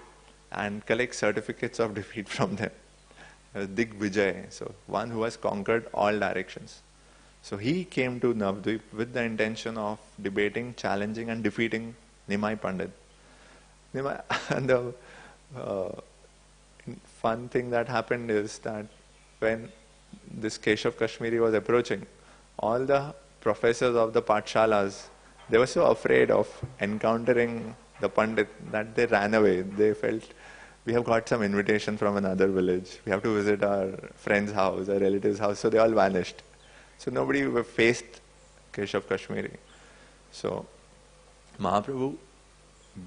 and collect certificates of defeat from them. Digvijay, so one who has conquered all directions. So he came to Navadvip with the intention of debating, challenging and defeating Nimai Pandit. And the fun thing that happened is that when this Keshav Kashmiri was approaching, all the professors of the Pathshalas, they were so afraid of encountering the Pandit that they ran away. They felt, we have got some invitation from another village. We have to visit our friend's house, our relative's house. So they all vanished. So nobody faced Keshav Kashmiri. So Mahaprabhu,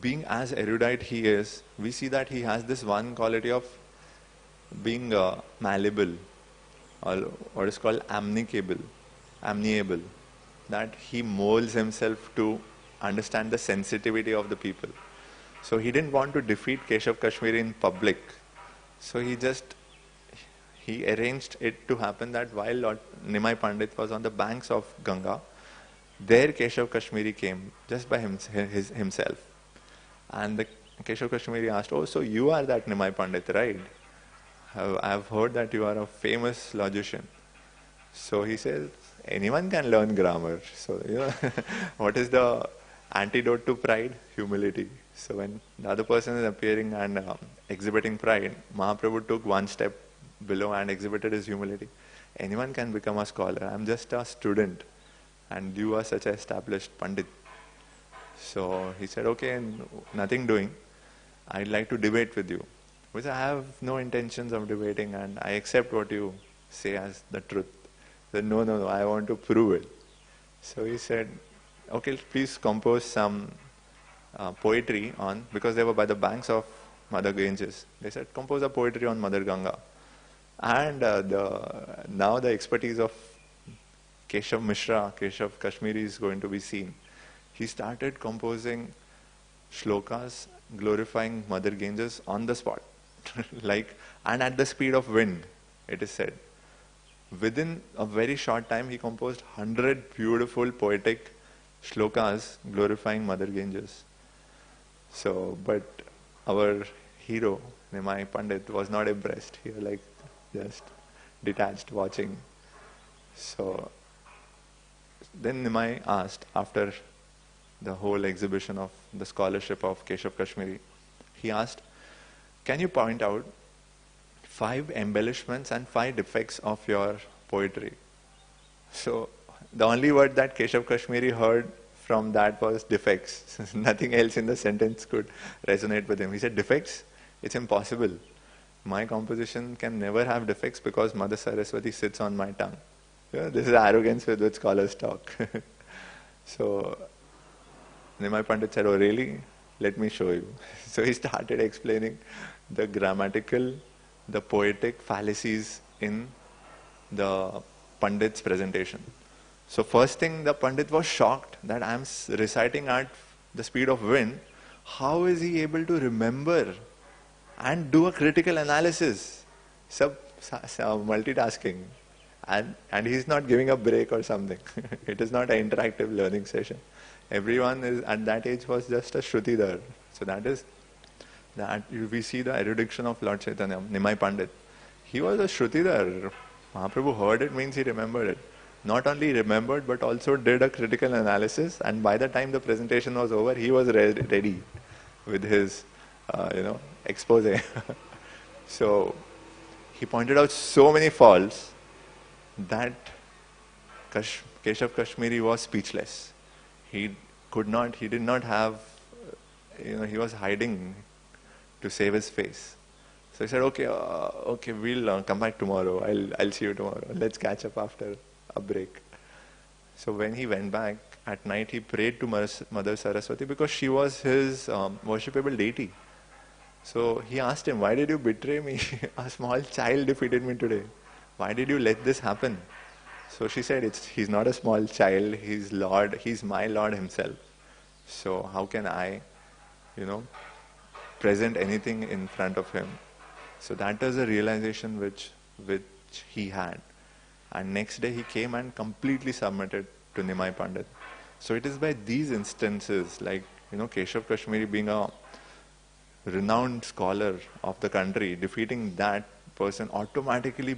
being as erudite he is, we see that he has this one quality of being malleable, or what is called amenable, that he molds himself to understand the sensitivity of the people. So he didn't want to defeat Keshav Kashmiri in public. So he arranged it to happen that while Lord Nimai Pandit was on the banks of Ganga, there Keshav Kashmiri came just by himself. And the Keshav Kashmiri asked, "Oh, so you are that Nimai Pandit, right? I've heard that you are a famous logician." So he says, anyone can learn grammar. So, what is the antidote to pride? Humility. So when the other person is appearing and exhibiting pride, Mahaprabhu took one step below and exhibited his humility. Anyone can become a scholar. I'm just a student and you are such an established Pandit. So he said, okay, nothing doing. I'd like to debate with you. Which I have no intentions of debating and I accept what you say as the truth. He said, no, I want to prove it. So he said, okay, please compose some poetry on, because they were by the banks of Mother Ganges. They said, compose a poetry on Mother Ganga. And now the expertise of Keshav Kashmiri is going to be seen. He started composing shlokas glorifying Mother Ganges on the spot. And at the speed of wind, it is said. Within a very short time, he composed 100 beautiful poetic shlokas glorifying Mother Ganges. So, but our hero, Nimai Pandit, was not impressed. He was just detached, watching. So, then Nimai asked, after the whole exhibition of the scholarship of Keshav Kashmiri, he asked, can you point out 5 embellishments and 5 defects of your poetry? So, the only word that Keshav Kashmiri heard from that was defects. Nothing else in the sentence could resonate with him. He said, defects? It's impossible. My composition can never have defects because Mother Saraswati sits on my tongue. This is arrogance with which scholars talk. So, Nimai Pandit said, oh really? Let me show you. So he started explaining the grammatical, the poetic fallacies in the Pandit's presentation. So first thing, the Pandit was shocked that I am reciting at the speed of wind. How is he able to remember and do a critical analysis? Multitasking. And he's not giving a break or something. It is not an interactive learning session. Everyone is at that age was just a Shrutidhar. So that we see the erudition of Lord Chaitanya, Nimai Pandit. He was a Shrutidhar. Mahaprabhu heard it means he remembered it. Not only remembered but also did a critical analysis, and by the time the presentation was over, he was ready with his expose. So he pointed out so many faults that Keshav Kashmiri was speechless. He did not have, he was hiding to save his face. So he said, okay, we'll come back tomorrow. I'll see you tomorrow. Let's catch up after a break. So when he went back at night, he prayed to Mother Saraswati because she was his worshipable deity. So he asked him, why did you betray me? A small child defeated me today. Why did you let this happen? So she said, he's not a small child, he's Lord, he's my Lord himself. So how can I, present anything in front of him? So that was a realization which he had. And next day he came and completely submitted to Nimai Pandit. So it is by these instances, like, Keshav Kashmiri being a renowned scholar of the country, defeating that person automatically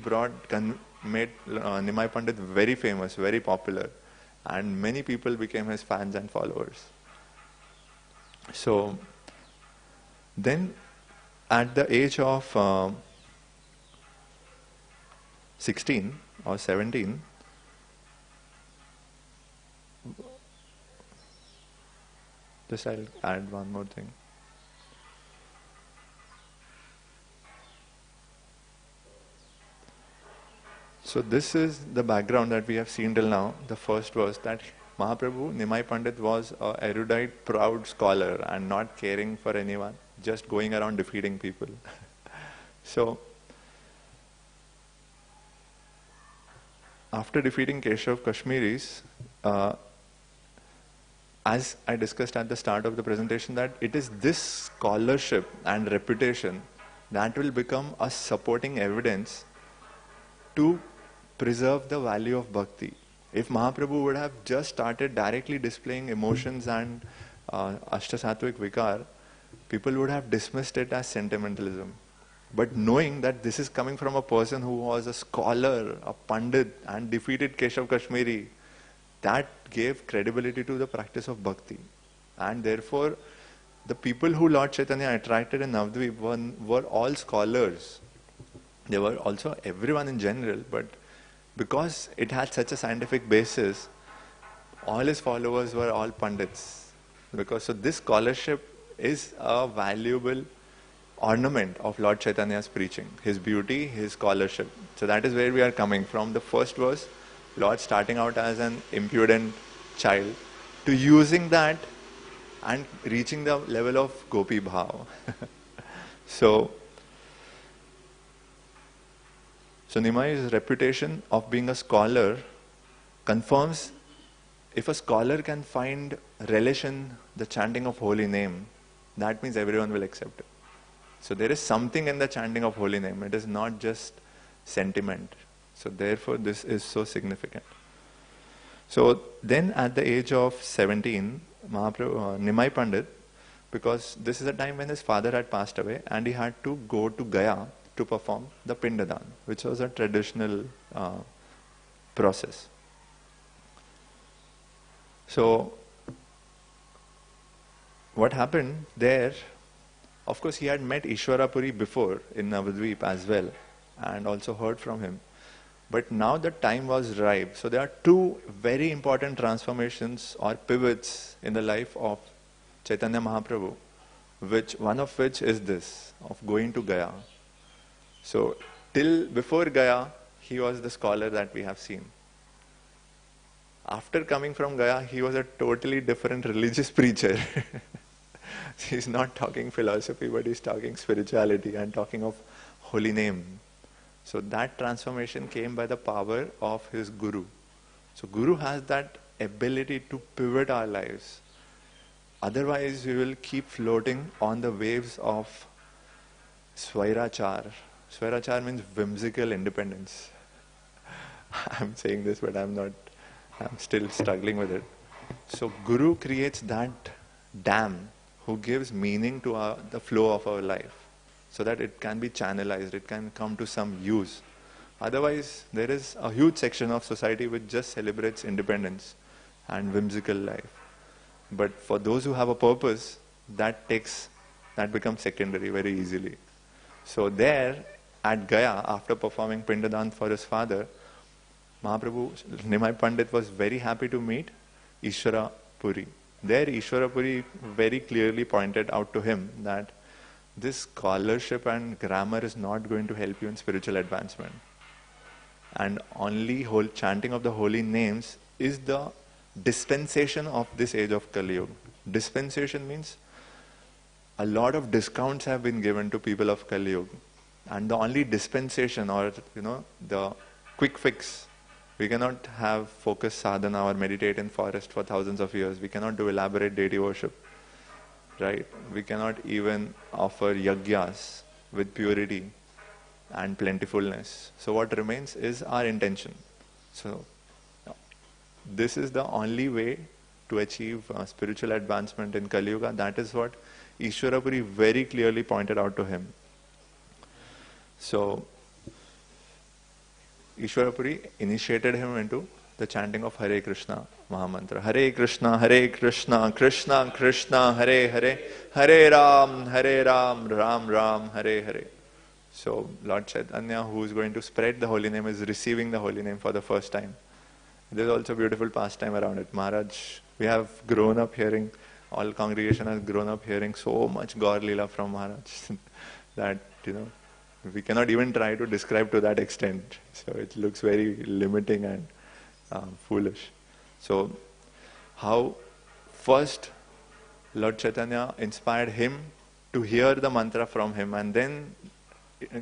made Nimai Pandit very famous, very popular. And many people became his fans and followers. So, then at the age of 16 or 17, just I'll add one more thing. So this is the background that we have seen till now. The first was that Mahaprabhu, Nimai Pandit, was an erudite, proud scholar and not caring for anyone, just going around defeating people. So, after defeating Keshav Kashmiris, as I discussed at the start of the presentation, that it is this scholarship and reputation that will become a supporting evidence to preserve the value of bhakti. If Mahaprabhu would have just started directly displaying emotions and Ashtasattvic Vikar, people would have dismissed it as sentimentalism. But knowing that this is coming from a person who was a scholar, a pandit, and defeated Keshav Kashmiri, that gave credibility to the practice of bhakti. And therefore, the people who Lord Chaitanya attracted in Navadvip were all scholars. They were also everyone in general, but because it had such a scientific basis, all his followers were all pandits. So this scholarship is a valuable ornament of Lord Chaitanya's preaching, his beauty, his scholarship. So that is where we are coming from. The first verse, Lord starting out as an impudent child to using that and reaching the level of Gopi Bhav. So Nimai's reputation of being a scholar confirms, if a scholar can find relish in the chanting of holy name, that means everyone will accept it. So there is something in the chanting of holy name. It is not just sentiment. So therefore this is so significant. So then at the age of 17, Nimai Pandit, because this is a time when his father had passed away and he had to go to Gaya to perform the Pindadan, which was a traditional process. So what happened there, of course he had met Ishwarapuri before in Navadvip as well and also heard from him. But now the time was ripe. So there are two very important transformations or pivots in the life of Chaitanya Mahaprabhu, one of which is this, of going to Gaya. So till before Gaya, he was the scholar that we have seen. After coming from Gaya, he was a totally different religious preacher. He's not talking philosophy, but he's talking spirituality and talking of holy name. So that transformation came by the power of his Guru. So Guru has that ability to pivot our lives. Otherwise, we will keep floating on the waves of Swairachar. Swairachar means whimsical independence. I'm saying this, but I'm still struggling with it. So Guru creates that dam who gives meaning to the flow of our life, so that it can be channelized, it can come to some use. Otherwise, there is a huge section of society which just celebrates independence and whimsical life. But for those who have a purpose, that becomes secondary very easily. So there, at Gaya, after performing Pindadan for his father, Mahaprabhu, Nimai Pandit was very happy to meet Ishwara Puri. There, Ishwara Puri very clearly pointed out to him that this scholarship and grammar is not going to help you in spiritual advancement. And only chanting of the holy names is the dispensation of this age of Kali Yuga. Dispensation means a lot of discounts have been given to people of Kali Yuga. And the only dispensation or the quick fix, we cannot have focused sadhana or meditate in forest for thousands of years. We cannot do elaborate deity worship. Right? We cannot even offer yagyas with purity and plentifulness. So what remains is our intention. So this is the only way to achieve spiritual advancement in Kali Yuga. That is what Ishwarapuri very clearly pointed out to him. So Ishwarapuri initiated him into the chanting of Hare Krishna Mahamantra. Hare Krishna, Krishna Krishna, Hare Hare, Hare Ram, Ram Ram, Hare Hare. So Lord Chaitanya, who is going to spread the holy name, is receiving the holy name for the first time. There's also a beautiful pastime around it. Maharaj, we have grown up hearing, all congregation has grown up hearing so much Gaur Leela from Maharaj that, We cannot even try to describe to that extent. So it looks very limiting and foolish. So how first Lord Chaitanya inspired him to hear the mantra from him and then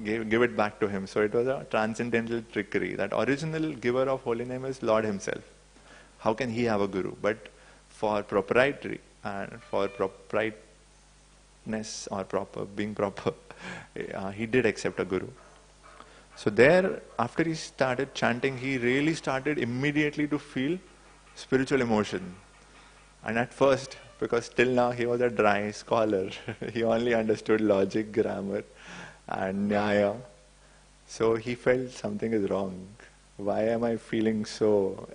give it back to him. So it was a transcendental trickery. That original giver of holy name is Lord himself. How can he have a guru? But for proprietary and for uprightness or being proper, he did accept a guru. So there, after he started chanting, he really started immediately to feel spiritual emotion. And at first, because till now he was a dry scholar, he only understood logic, grammar and nyaya. So he felt something is wrong. Why am I feeling so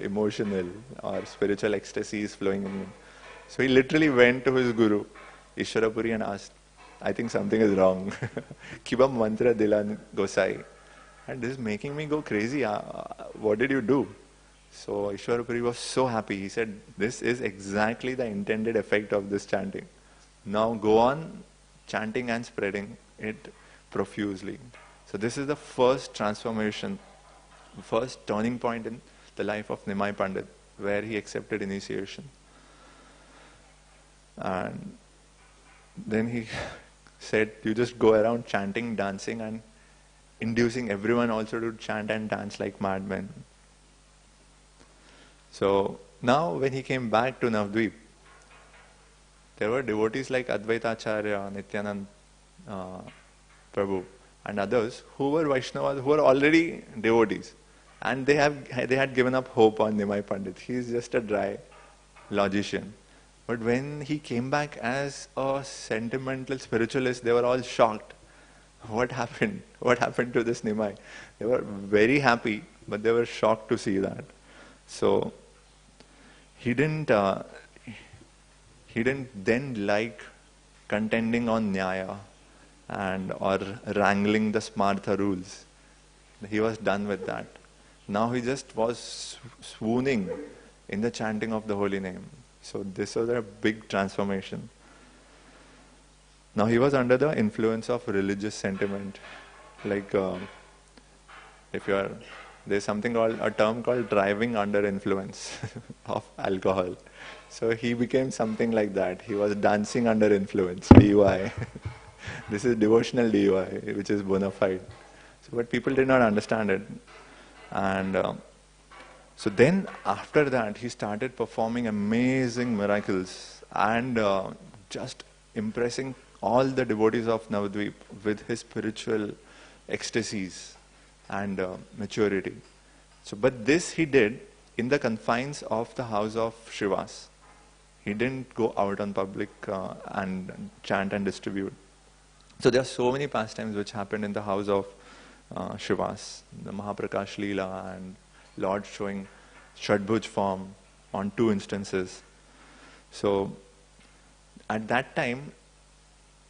emotional, or spiritual ecstasy is flowing in me? So he literally went to his guru, Ishwarapuri, and asked, I think something is wrong. Kiba mantra dilan Gosai. And this is making me go crazy. What did you do? So Ishwarapuri was so happy. He said, this is exactly the intended effect of this chanting. Now go on chanting and spreading it profusely. So this is the first transformation, first turning point in the life of Nimai Pandit, where he accepted initiation. And then he said, you just go around chanting, dancing, and inducing everyone also to chant and dance like madmen. So now when he came back to Navadvip, there were devotees like Advaita Acharya, Nityanand Prabhu and others who were Vaishnavas, who were already devotees. And they had given up hope on Nimai Pandit. He is just a dry logician. But when he came back as a sentimental spiritualist, they were all shocked. What happened? What happened to this Nimai? They were very happy, but they were shocked to see that. So he didn't then like contending on nyaya and or wrangling the smartha rules. He was done with that. Now he just was swooning in the chanting of the holy name. So this was a big transformation. Now he was under the influence of religious sentiment. Like there's something called, a term called driving under influence of alcohol. So he became something like that. He was dancing under influence, DUI. This is devotional DUI, which is bona fide. So, but people did not understand it. And so then after that, he started performing amazing miracles and just impressing all the devotees of Navadvip with his spiritual ecstasies and maturity. So, but this he did in the confines of the house of Shivas. He didn't go out on public and chant and distribute. So there are so many pastimes which happened in the house of Shivas. The Mahaprakash Leela and Lord showing Shadbhuj form on 2 instances. So at that time,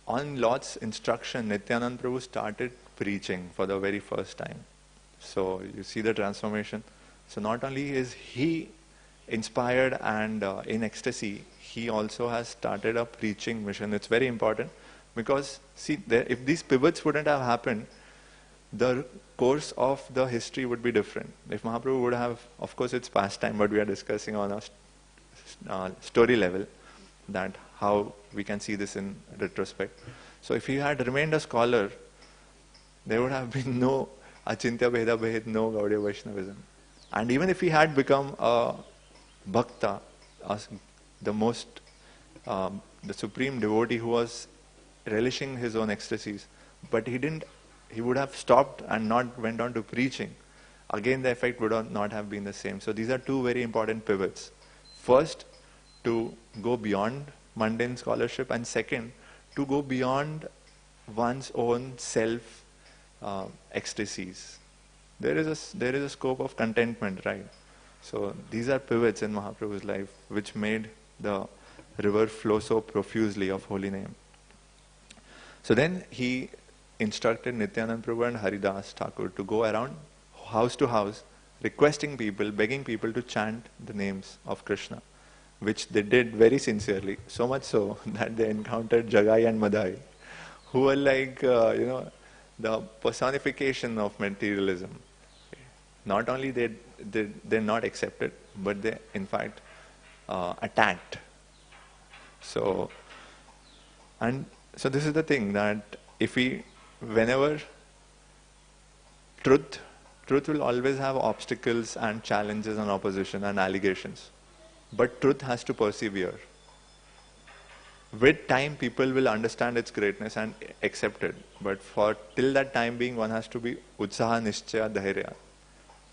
on Lord's instruction, Nityanand Prabhu started preaching for the very first time. So you see the transformation. So not only is he inspired and in ecstasy, he also has started a preaching mission. It's very important because see, if these pivots wouldn't have happened, the course of the history would be different. If Mahaprabhu would have, of course it's past time, but we are discussing on a story level, that how we can see this in retrospect. So if he had remained a scholar, there would have been no Achintya Bheda Bhed, no Gaudiya Vaishnavism. And even if he had become a Bhakta, the supreme devotee who was relishing his own ecstasies, but he would have stopped and not went on to preaching, again the effect would not have been the same. So these are 2 very important pivots. First, to go beyond mundane scholarship, and second, to go beyond one's own self ecstasies. There is a scope of contentment, right? So these are pivots in Mahaprabhu's life which made the river flow so profusely of holy name. So then he instructed Nityanand Prabhu and Haridas Thakur to go around house to house requesting people, begging people to chant the names of Krishna, which they did very sincerely, so much so that they encountered Jagai and Madai, who were like, the personification of materialism. Not only they're not accepted, but they in fact attacked. So this is the thing, that whenever truth will always have obstacles and challenges and opposition and allegations. But truth has to persevere. With time, people will understand its greatness and accept it. But till that time being, one has to be utsaha, nishchaya, dhairya,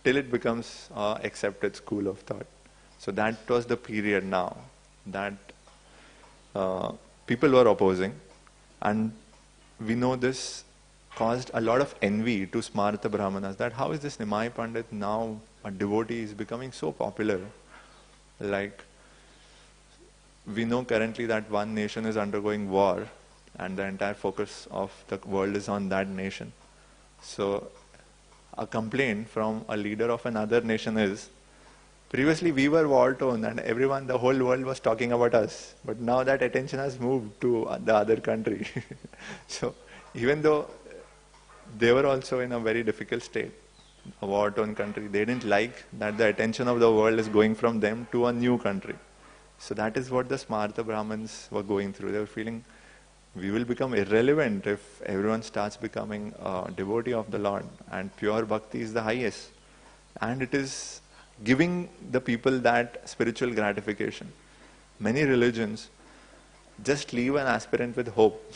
till it becomes accepted school of thought. So that was the period now that people were opposing, and we know this caused a lot of envy to Smarta Brahmanas, that how is this Nimai Pandit now, a devotee, is becoming so popular. Like, we know currently that one nation is undergoing war and the entire focus of the world is on that nation. So a complaint from a leader of another nation is, previously we were war-torn and the whole world was talking about us, but now that attention has moved to the other country. So even though they were also in a very difficult state, a war-torn country, they didn't like that the attention of the world is going from them to a new country. So that is what the Smarta Brahmins were going through. They were feeling, we will become irrelevant if everyone starts becoming a devotee of the Lord, and pure bhakti is the highest. And it is giving the people that spiritual gratification. Many religions just leave an aspirant with hope.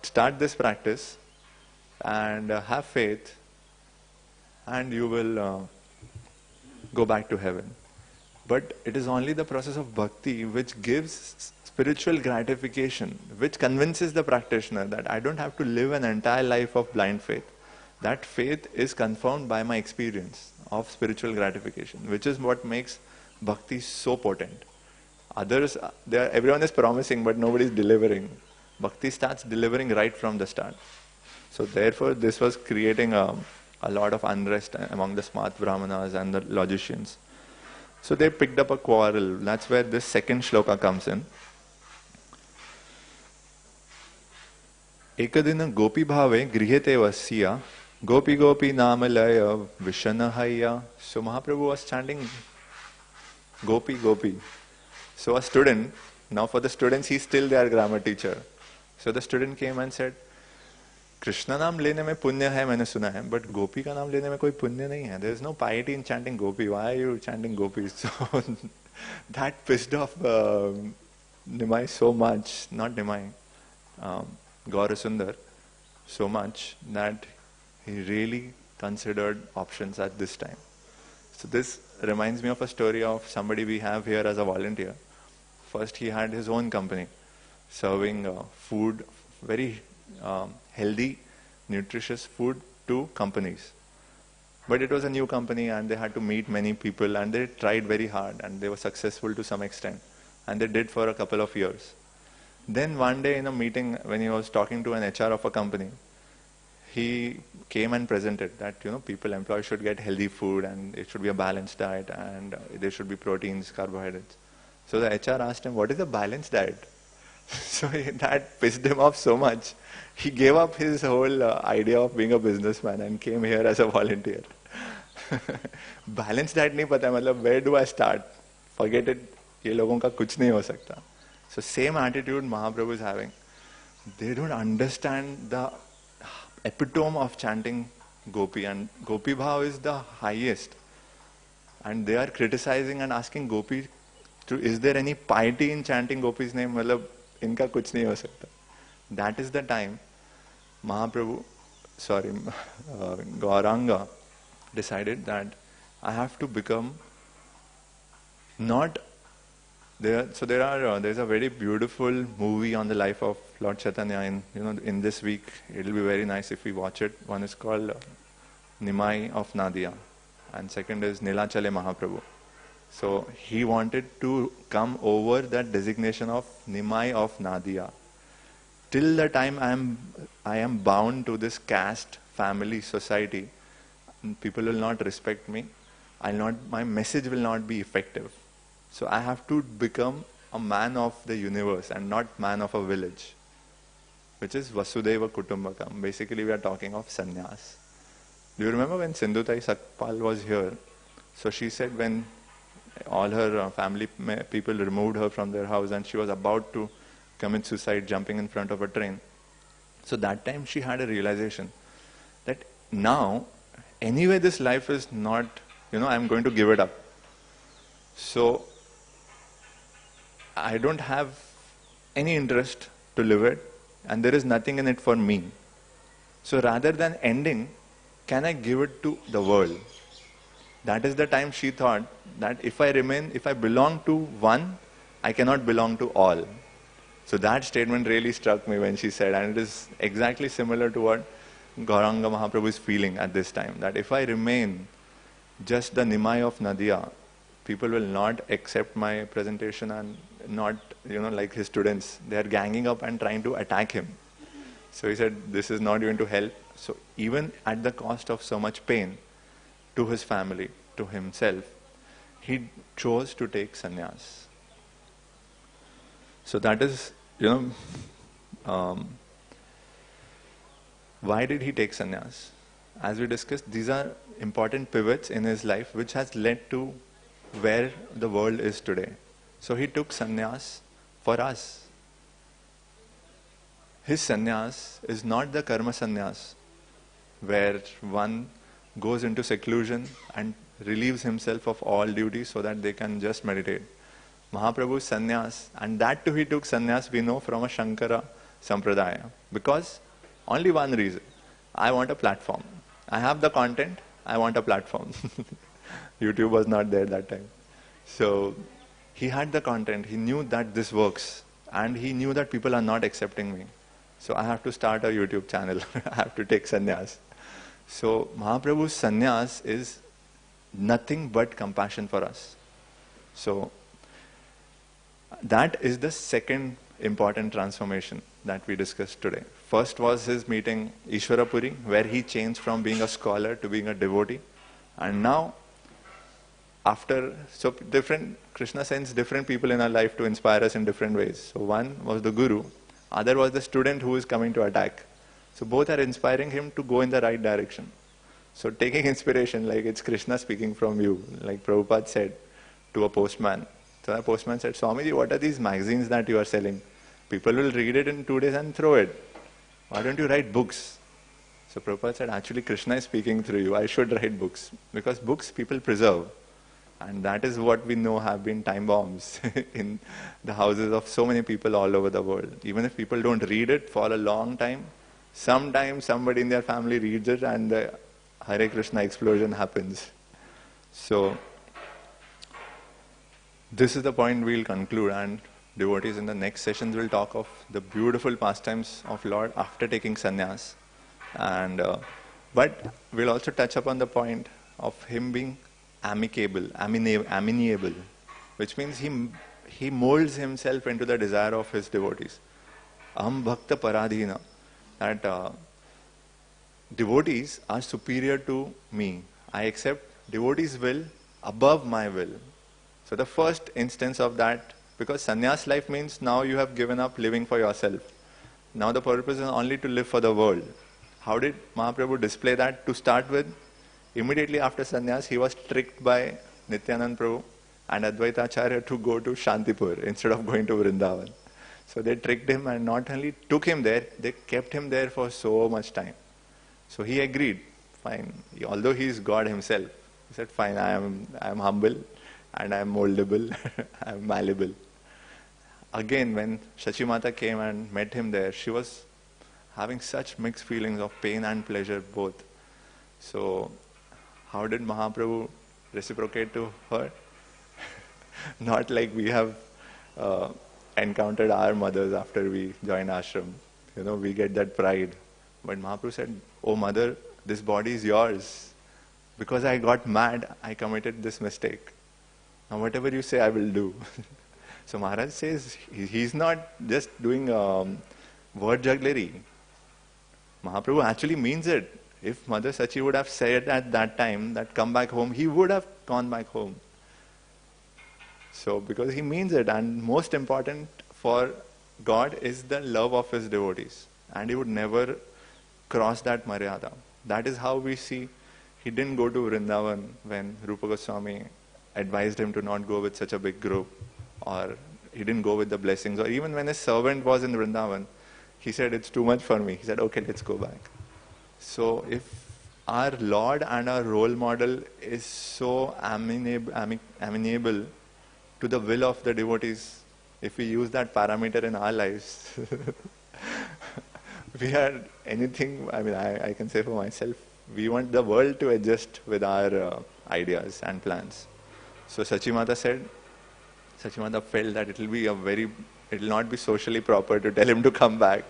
Start this practice and have faith, and you will go back to heaven. But it is only the process of bhakti which gives spiritual gratification, which convinces the practitioner that I don't have to live an entire life of blind faith. That faith is confirmed by my experience of spiritual gratification, which is what makes bhakti so potent. Others, everyone is promising, but nobody is delivering. Bhakti starts delivering right from the start. So therefore, this was creating a lot of unrest among the smart brahmanas and the logicians. So they picked up a quarrel. That's where this second shloka comes in. Ekadina gopi bhave grihete vasya gopi gopi namalaya vishanahaya. So Mahaprabhu was chanting gopi gopi. So a student, now for the students, he's still their grammar teacher. So the student came and said, Krishna नाम लेने में पुण्य है मैंने सुना है, but गोपी का नाम लेने में कोई पुण्य नहीं है. There is no piety in chanting gopi. Why are you chanting gopi? So that pissed off Nimai so much, not Nimai, Gaura Sundar, so much that he really considered options at this time. So this reminds me of a story of somebody we have here as a volunteer. First he had his own company, serving food, very healthy, nutritious food to companies. But it was a new company and they had to meet many people, and they tried very hard and they were successful to some extent. And they did for a couple of years. Then one day in a meeting, when he was talking to an HR of a company, he came and presented that, employees should get healthy food and it should be a balanced diet, and there should be proteins, carbohydrates. So the HR asked him, what is a balanced diet? So that pissed him off so much. He gave up his whole idea of being a businessman and came here as a volunteer. Balanced diet नहीं पता, मतलब where do I start? Forget it. ये लोगों का कुछ नहीं हो सकता. So same attitude Mahaprabhu is having. They don't understand the epitome of chanting Gopi, and Gopi Bhav is the highest. And they are criticizing and asking Gopi, is there any piety in chanting Gopi's name? मतलब इनका कुछ नहीं हो सकता. That is the time Gauranga decided that I have to become not there. So there's a very beautiful movie on the life of Lord Chaitanya. In this week, it will be very nice if we watch it. One is called Nimai of Nadia, and second is Nilachale Mahaprabhu. So he wanted to come over that designation of Nimai of Nadia. Till the time I am bound to this caste, family, society, people will not respect me. My message will not be effective. So I have to become a man of the universe and not man of a village. which is Vasudeva Kutumbakam. Basically, we are talking of sannyas. Do you remember when Sindhutai Sakpal was here? So she said when all her family people removed her from their house and she was about to commit suicide jumping in front of a train. So that time she had a realization that now, anyway this life is not, I'm going to give it up. So I don't have any interest to live it and there is nothing in it for me. So rather than ending, can I give it to the world? That is the time she thought that if I belong to one, I cannot belong to all. So that statement really struck me when she said, and it is exactly similar to what Gauranga Mahaprabhu is feeling at this time, that if I remain just the Nimai of Nadia, people will not accept my presentation and not, like his students, they are ganging up and trying to attack him. So he said, this is not going to help. So even at the cost of so much pain to his family, to himself, he chose to take sannyas. So that is, why did he take sannyas? As we discussed, these are important pivots in his life which has led to where the world is today. So he took sannyas for us. His sannyas is not the karma sannyas, where one goes into seclusion and relieves himself of all duties so that they can just meditate. Mahaprabhu's sannyas, and that too he took sannyas, we know, from a Shankara Sampradaya. Because only one reason, I want a platform. I have the content, I want a platform. YouTube was not there that time. So he had the content, he knew that this works, and he knew that people are not accepting me. So I have to start a YouTube channel, I have to take sannyas. So Mahaprabhu's sannyas is nothing but compassion for us. So that is the second important transformation that we discussed today. First was his meeting Ishwarapuri, where he changed from being a scholar to being a devotee. And now, Krishna sends different people in our life to inspire us in different ways. So one was the guru, other was the student who is coming to attack. So both are inspiring him to go in the right direction. So taking inspiration, like it's Krishna speaking from you, like Prabhupada said to a postman. So the postman said, Swamiji, what are these magazines that you are selling? People will read it in 2 days and throw it. Why don't you write books? So Prabhupada said, actually Krishna is speaking through you. I should write books. Because books people preserve. And that is what we know have been time bombs in the houses of so many people all over the world. Even if people don't read it for a long time, sometimes somebody in their family reads it and the harekrishna explosion happens. So this is the point we'll conclude, and devotees in the next sessions will talk of the beautiful pastimes of Lord after taking sannyas. And but we'll also touch upon the point of him being amenable, which means he molds himself into the desire of his devotees. Aham bhakta paradhina, that devotees are superior to me. I accept devotees' will above my will. So the first instance of that, because sannyas life means now you have given up living for yourself. Now the purpose is only to live for the world. How did Mahaprabhu display that? To start with, immediately after sannyas, he was tricked by Nityanand Prabhu and Advaita Acharya to go to Shantipur instead of going to Vrindavan. So they tricked him and not only took him there, they kept him there for so much time. So he agreed, fine. Although he is God himself, he said, fine, I am humble and I am moldable, I am malleable. Again, when Shachimata came and met him there, she was having such mixed feelings of pain and pleasure both. So how did Mahaprabhu reciprocate to her? Not like we have encountered our mothers after we join ashram. We get that pride. But Mahaprabhu said, oh mother, this body is yours. Because I got mad, I committed this mistake. Now whatever you say, I will do. So Maharaj says, he's not just doing word jugglery. Mahaprabhu actually means it. If Mother Sachi would have said at that time that come back home, he would have gone back home. So because he means it, and most important for God is the love of his devotees. and he would never cross that Maryada. That is how we see he didn't go to Vrindavan when Rupa Goswami advised him to not go with such a big group, or he didn't go with the blessings, or even when his servant was in Vrindavan, he said, it's too much for me. He said, okay, let's go back. So if our Lord and our role model is so amenable to the will of the devotees, if we use that parameter in our lives, we are anything, I can say for myself, we want the world to adjust with our ideas and plans. So Sachimata felt that it will not be socially proper to tell him to come back.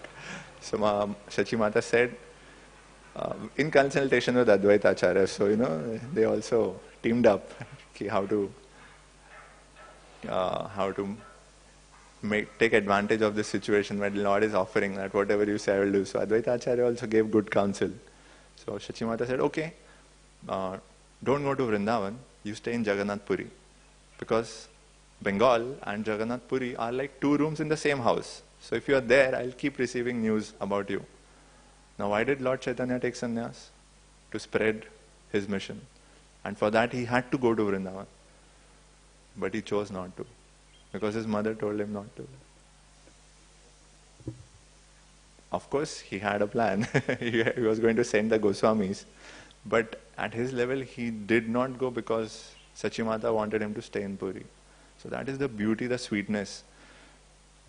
So Sachimata said, in consultation with Advaita Acharya, so they also teamed up how to take advantage of this situation where the Lord is offering that whatever you say I will do. So Advaita Acharya also gave good counsel. So Sachimata said, okay, don't go to Vrindavan, you stay in Jagannath Puri. Because Bengal and Jagannath Puri are like 2 rooms in the same house. So if you are there, I'll keep receiving news about you. Now why did Lord Chaitanya take sannyas? To spread his mission. And for that he had to go to Vrindavan. But he chose not to. Because his mother told him not to. Of course, he had a plan. He was going to send the Goswamis. But at his level, he did not go because Sachimata wanted him to stay in Puri. So that is the beauty, the sweetness.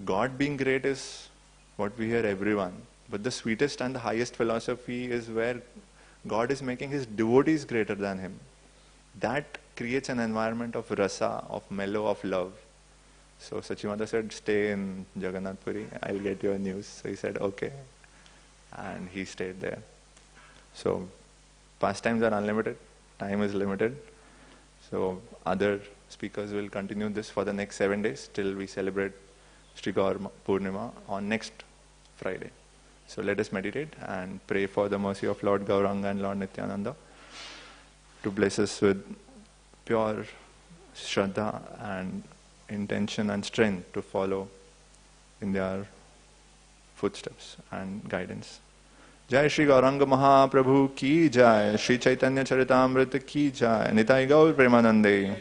God being great is what we hear everyone. But the sweetest and the highest philosophy is where God is making his devotees greater than him. That creates an environment of rasa, of mellow, of love. So Sachimata said, stay in Jagannath Puri, I'll get your news. So he said, okay. And he stayed there. So pastimes are unlimited, time is limited. So other speakers will continue this for the next 7 days till we celebrate Sri Gaur Purnima on next Friday. So let us meditate and pray for the mercy of Lord Gauranga and Lord Nityananda to bless us with pure Shraddha and intention and strength to follow in their footsteps and guidance. Jai Shri Gauranga Mahaprabhu ki jai, Shri Chaitanya Charitamrita ki jai, Nitai Gaur Premanande.